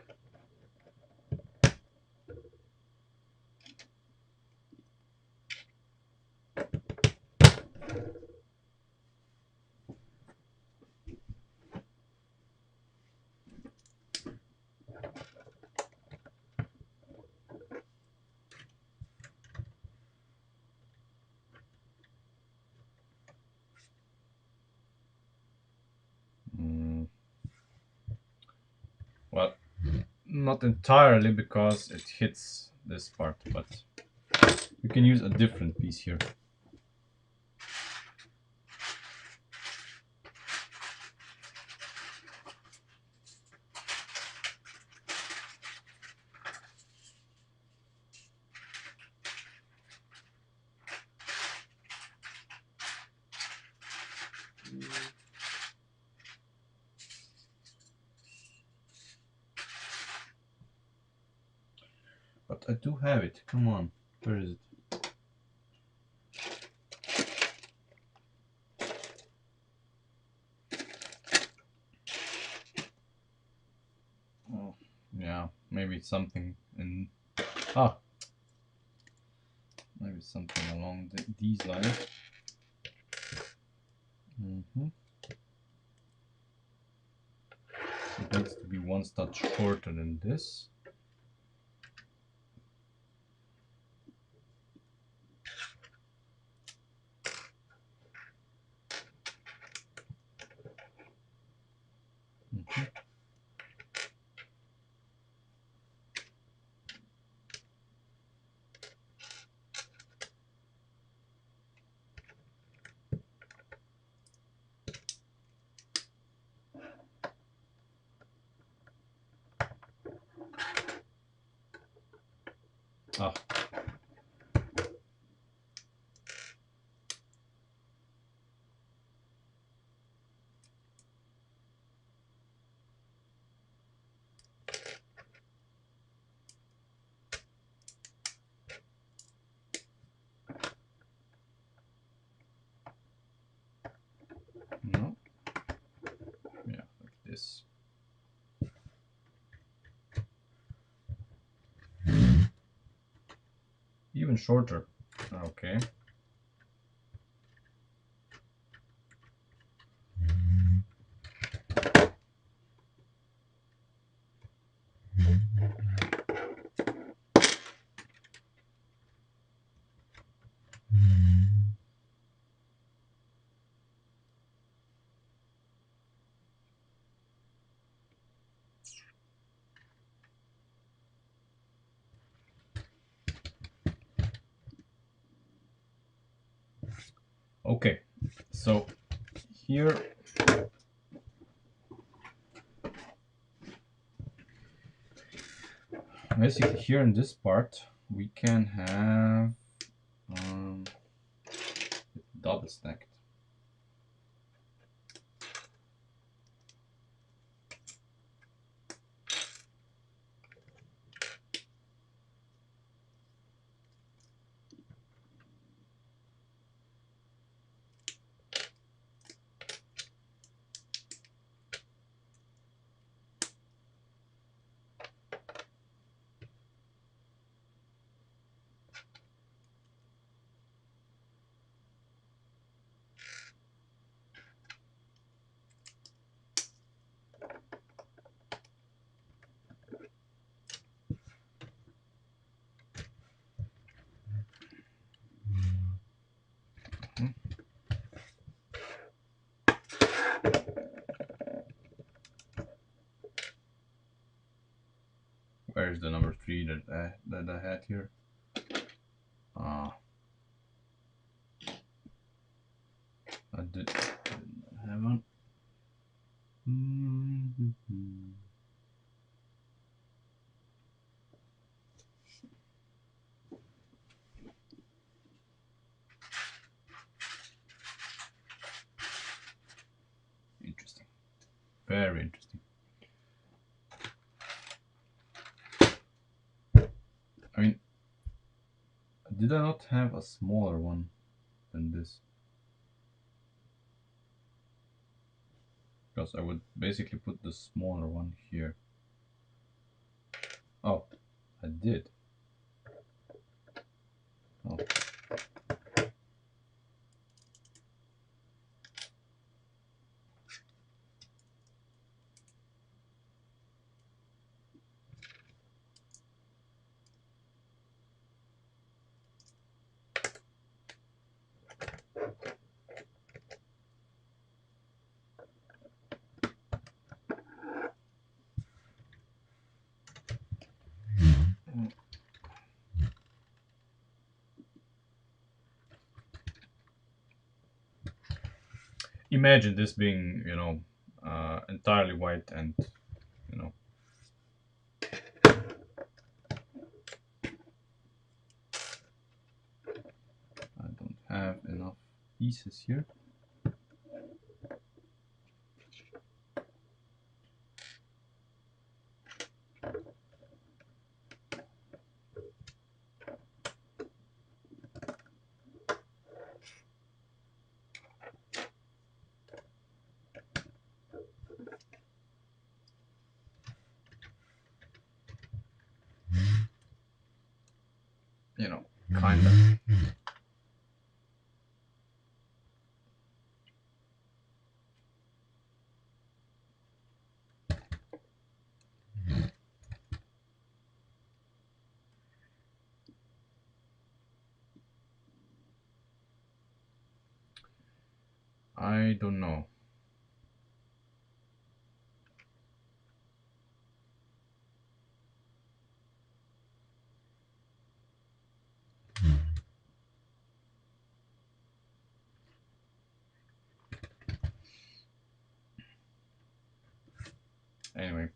Speaker 1: Well, not entirely because it hits this part, but we can use a different piece here. But I do have it. Come on. Where is it? Oh, yeah. Maybe it's something in... Ah! Maybe something along these lines. It needs to be one stud shorter than this. Ah. No. Yeah, like this. Even shorter. Okay. Okay, so here basically here in this part we can have double stacked. Where's the number 3 that I had here? I did not have one. Interesting. Very interesting. I mean, did I not have a smaller one than this? Because I would basically put the smaller one here. Oh, I did. Oh. Imagine this being, entirely white and, I don't have enough pieces here. Kind of. I don't know. Anyway.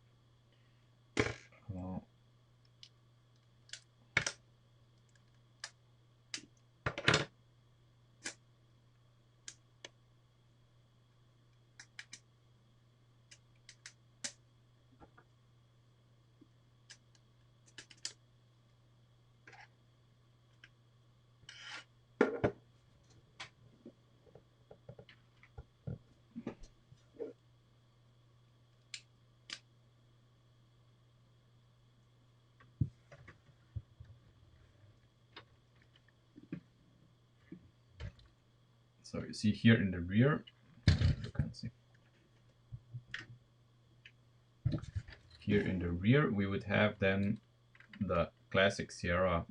Speaker 1: So you see here in the rear, you can see here in the rear we would have then the classic Sierra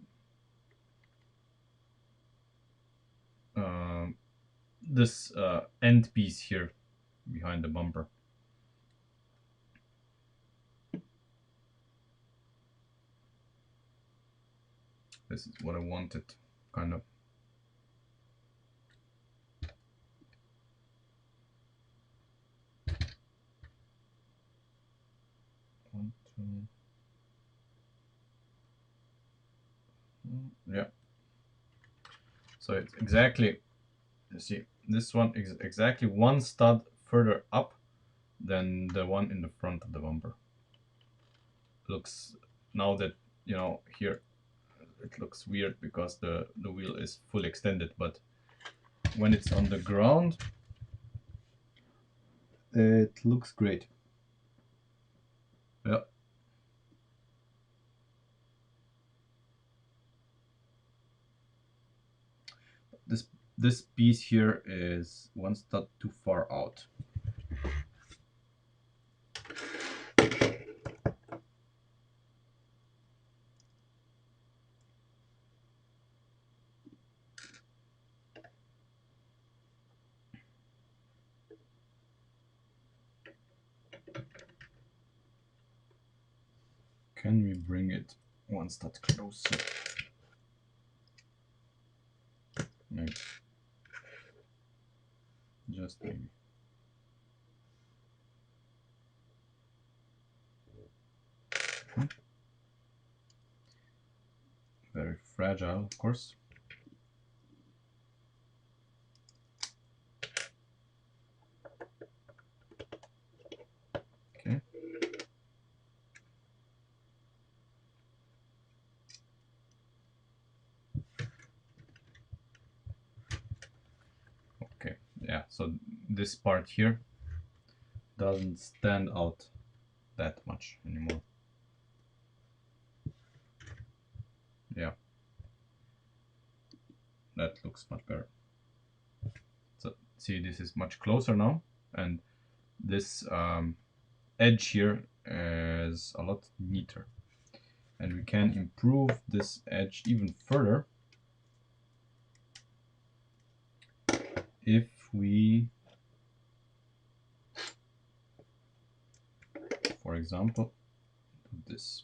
Speaker 1: this end piece here behind the bumper. This is what I wanted, kind of. One, two. Yeah. So it's exactly, you see, this one is exactly one stud further up than the one in the front of the bumper. Looks, now that, you know, here it looks weird because the wheel is fully extended, but when it's on the ground, it looks great. Yeah. This piece here is one stud too far out. Can we bring it one stud closer? Maybe. Just maybe. Very fragile, of course. Okay. Okay, yeah, so this part here doesn't stand out that much anymore. Yeah, that looks much better. So see, this is much closer now, and this edge here is a lot neater, and we can improve this edge even further if we, for example, do this.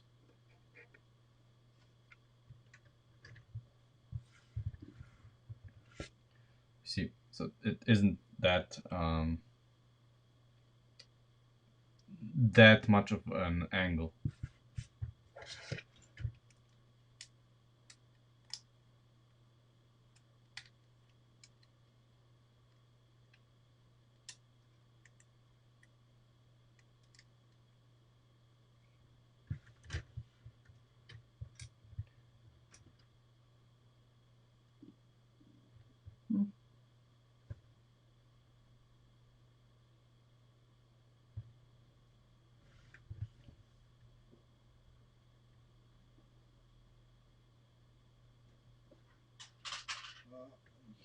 Speaker 1: See, so it isn't that that much of an angle.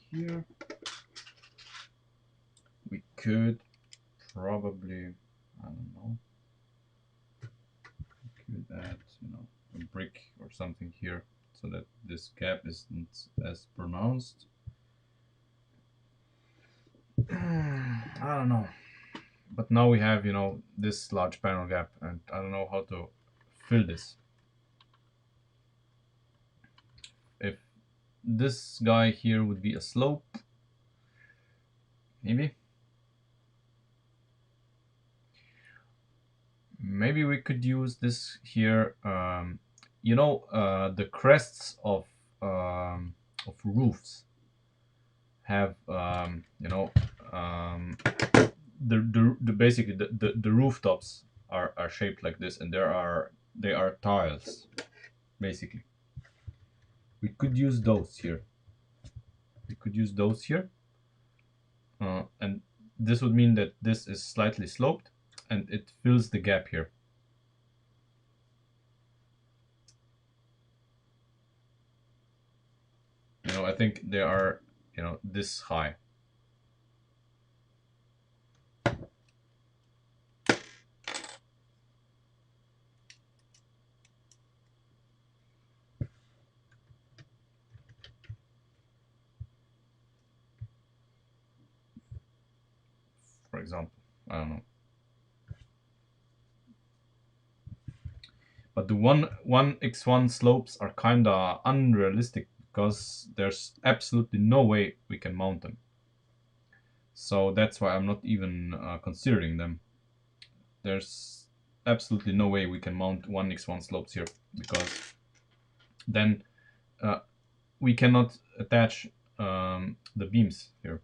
Speaker 1: Here we could probably, I don't know, we could add, you know, a brick or something here so that this gap isn't as pronounced. I don't know, but now we have, you know, this large panel gap, and I don't know how to fill this. If this guy here would be a slope, maybe we could use this here. You know, the crests of roofs have, you know, the basically the rooftops are shaped like this, and they are tiles basically. We could use those here. We could use those here, and this would mean that this is slightly sloped, and it fills the gap here. You know, I think they are, you know, this high. for example. I don't know. But the 1x1 slopes are kinda unrealistic because there's absolutely no way we can mount them. So that's why I'm not even considering them. There's absolutely no way we can mount 1x1 slopes here, because then we cannot attach the beams here.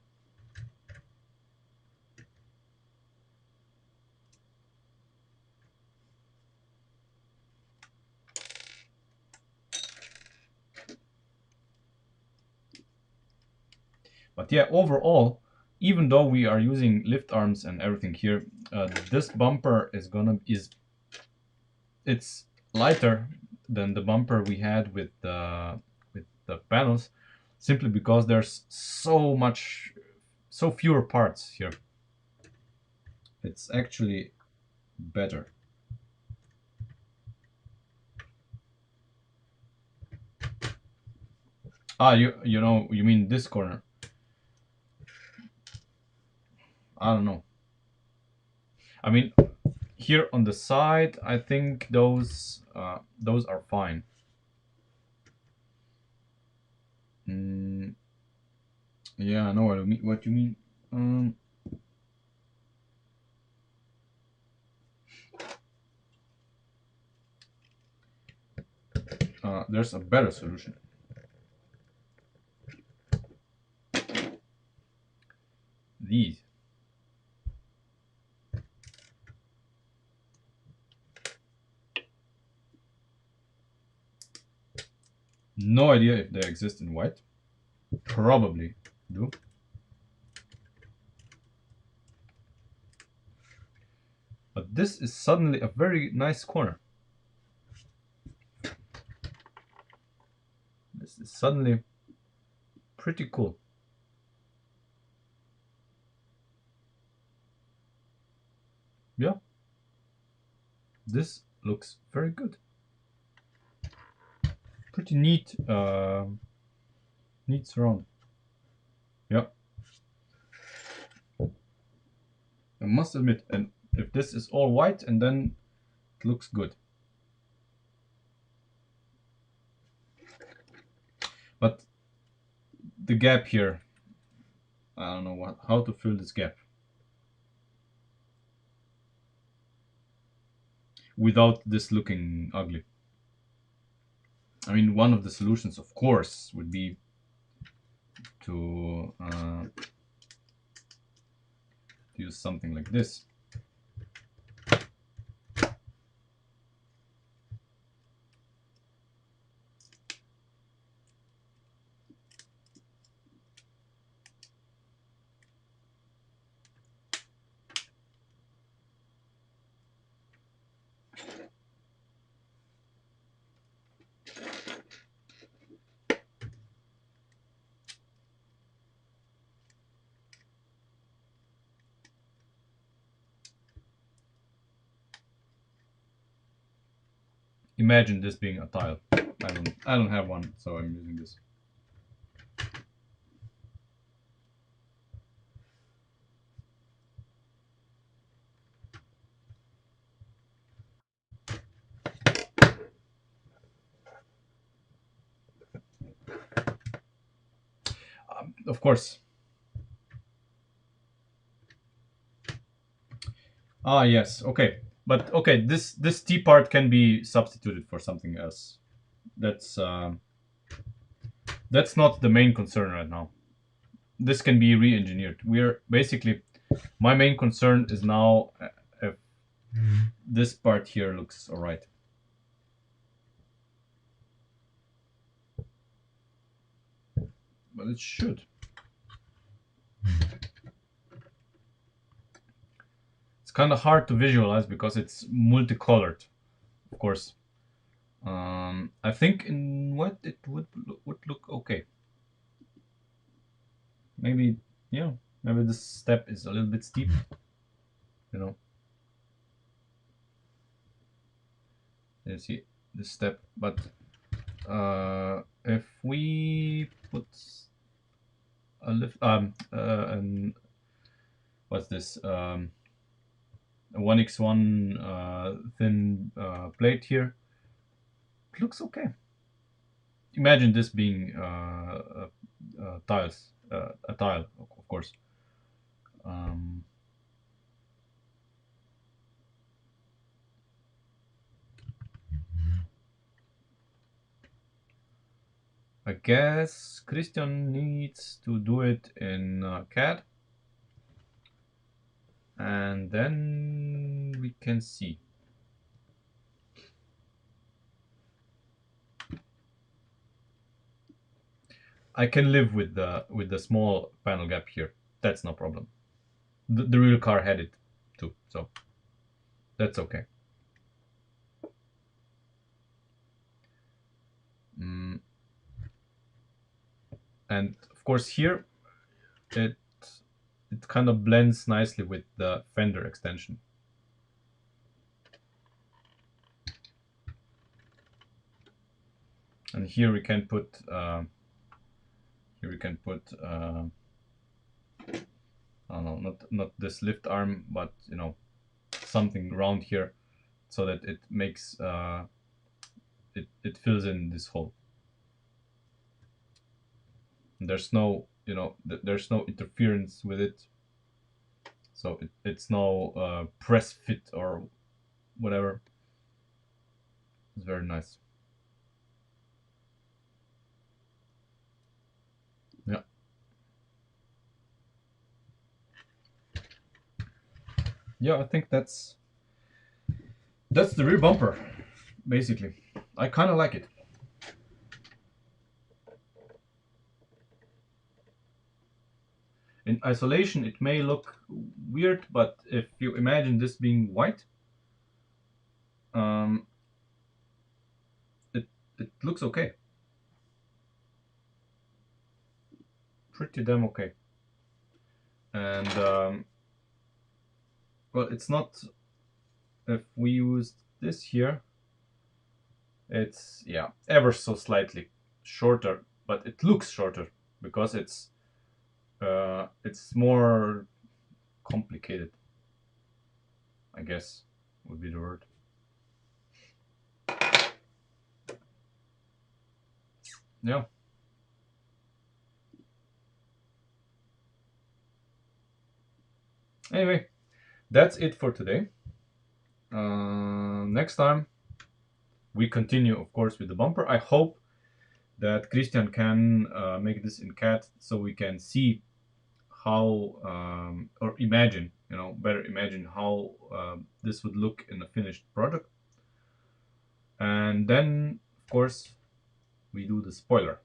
Speaker 1: But yeah, overall, even though we are using lift arms and everything here, this bumper it's lighter than the bumper we had with the panels, simply because there's so fewer parts here. It's actually better. Ah, you mean this corner? I don't know. I mean, here on the side, I think those are fine. Yeah, I know what you mean. What you mean? There's a better solution. These. No idea if they exist in white. Probably do. But this is suddenly a very nice corner. This is suddenly pretty cool. Yeah. This looks very good. Pretty neat, neat surround. Yeah. I must admit, and if this is all white, and then it looks good. But the gap here, I don't know how to fill this gap without this looking ugly. I mean, one of the solutions, of course, would be to use something like this. Imagine this being a tile. I don't have one, so I'm using this. Of course. Ah, yes. Okay, but okay, this T part can be substituted for something else. That's not the main concern right now. This can be re-engineered. We're basically, my main concern is now if this part here looks alright. But it should. It's kind of hard to visualize because it's multicolored, of course. I think in what it would look okay. Maybe, yeah, maybe this step is a little bit steep, you know. You see this step, but if we put a lift what's this, a 1x1 thin plate here. It looks okay. Imagine this being tiles, a tile, of course. Um, I guess Christian needs to do it in CAD, and then we can see. I can live with the small panel gap here. That's no problem. The real car had it too, so that's okay. Mm. And of course here it kind of blends nicely with the Fender extension. And here we can put I don't know, not this lift arm, but you know, something round here, so that it makes it fills in this hole. And there's no, you know, there's no interference with it, so it's no press fit or whatever. It's very nice. Yeah. Yeah, I think that's the rear bumper, basically. I kind of like it. In isolation, it may look weird, but if you imagine this being white, um, it looks okay. Pretty damn okay. And well, it's not. If we use this here, it's, yeah, ever so slightly shorter, but it looks shorter because it's more complicated, I guess would be the word. Yeah. Anyway, that's it for today. Next time we continue, of course, with the bumper. I hope that Christian can make this in CAD so we can see how, or imagine, you know, better imagine how this would look in a finished product. And then, of course, we do the spoiler.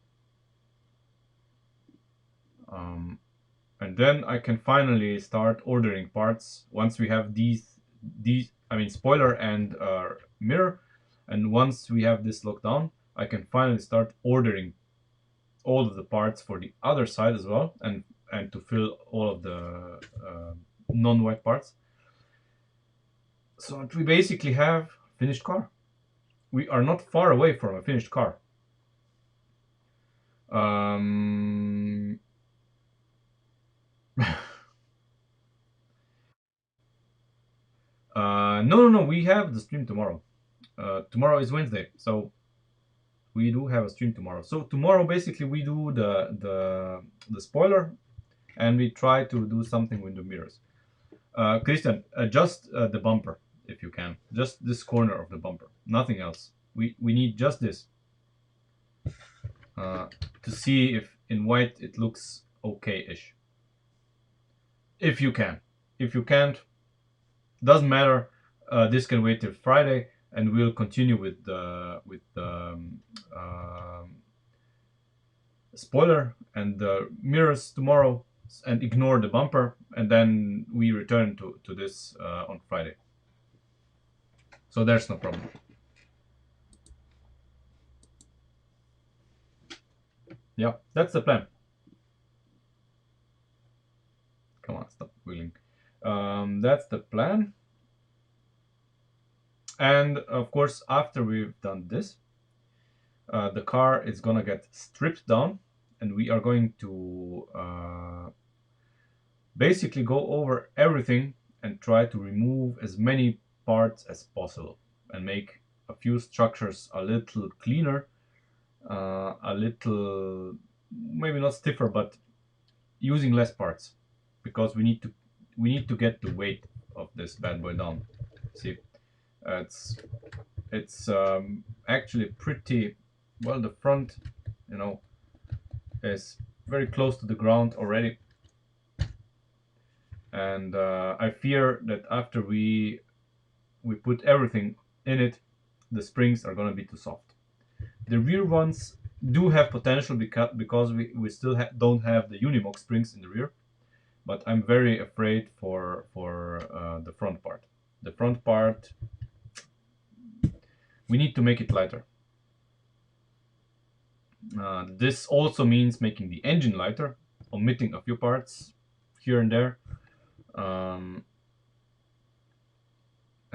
Speaker 1: And then I can finally start ordering parts once we have these I mean, spoiler and mirror. And once we have this locked down, I can finally start ordering all of the parts for the other side as well, and to fill all of the non-white parts, so we basically have finished car. We are not far away from a finished car. um no, we have the stream tomorrow. Tomorrow is Wednesday, so we do have a stream tomorrow. So tomorrow, basically, we do the spoiler, and we try to do something with the mirrors. Christian, adjust the bumper if you can. Just this corner of the bumper, nothing else. We need just this to see if in white it looks okay-ish. If you can. If you can't, doesn't matter. This can wait till Friday, and we'll continue with the spoiler and the mirrors tomorrow, and ignore the bumper, and then we return to this on Friday. So there's no problem. Yeah, that's the plan. Come on, stop wheeling. That's the plan. And of course, after we've done this, the car is gonna get stripped down, and we are going to basically go over everything and try to remove as many parts as possible and make a few structures a little cleaner, a little maybe not stiffer, but using less parts, because we need to get the weight of this bad boy down. See, it's actually pretty well. The front, is very close to the ground already, and I fear that after we put everything in it, the springs are gonna be too soft. The rear ones do have potential because we still don't have the Unimog springs in the rear, but I'm very afraid for the front part. The front part, we need to make it lighter. This also means making the engine lighter, omitting a few parts here and there, and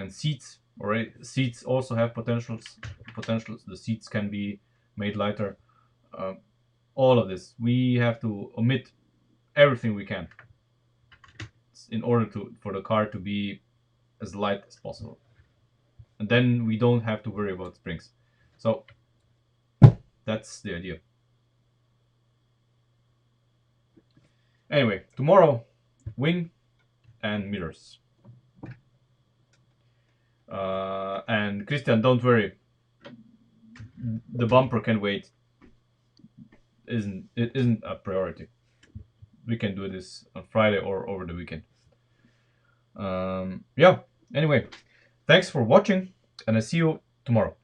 Speaker 1: seats. Already, seats also have potentials. The seats can be made lighter. All of this, we have to omit everything we can in order for the car to be as light as possible, and then we don't have to worry about springs. So that's the idea. Anyway, tomorrow, wing and mirrors. And Christian, don't worry. The bumper can wait. It isn't a priority. We can do this on Friday or over the weekend. Yeah. Anyway, thanks for watching, and I see you tomorrow.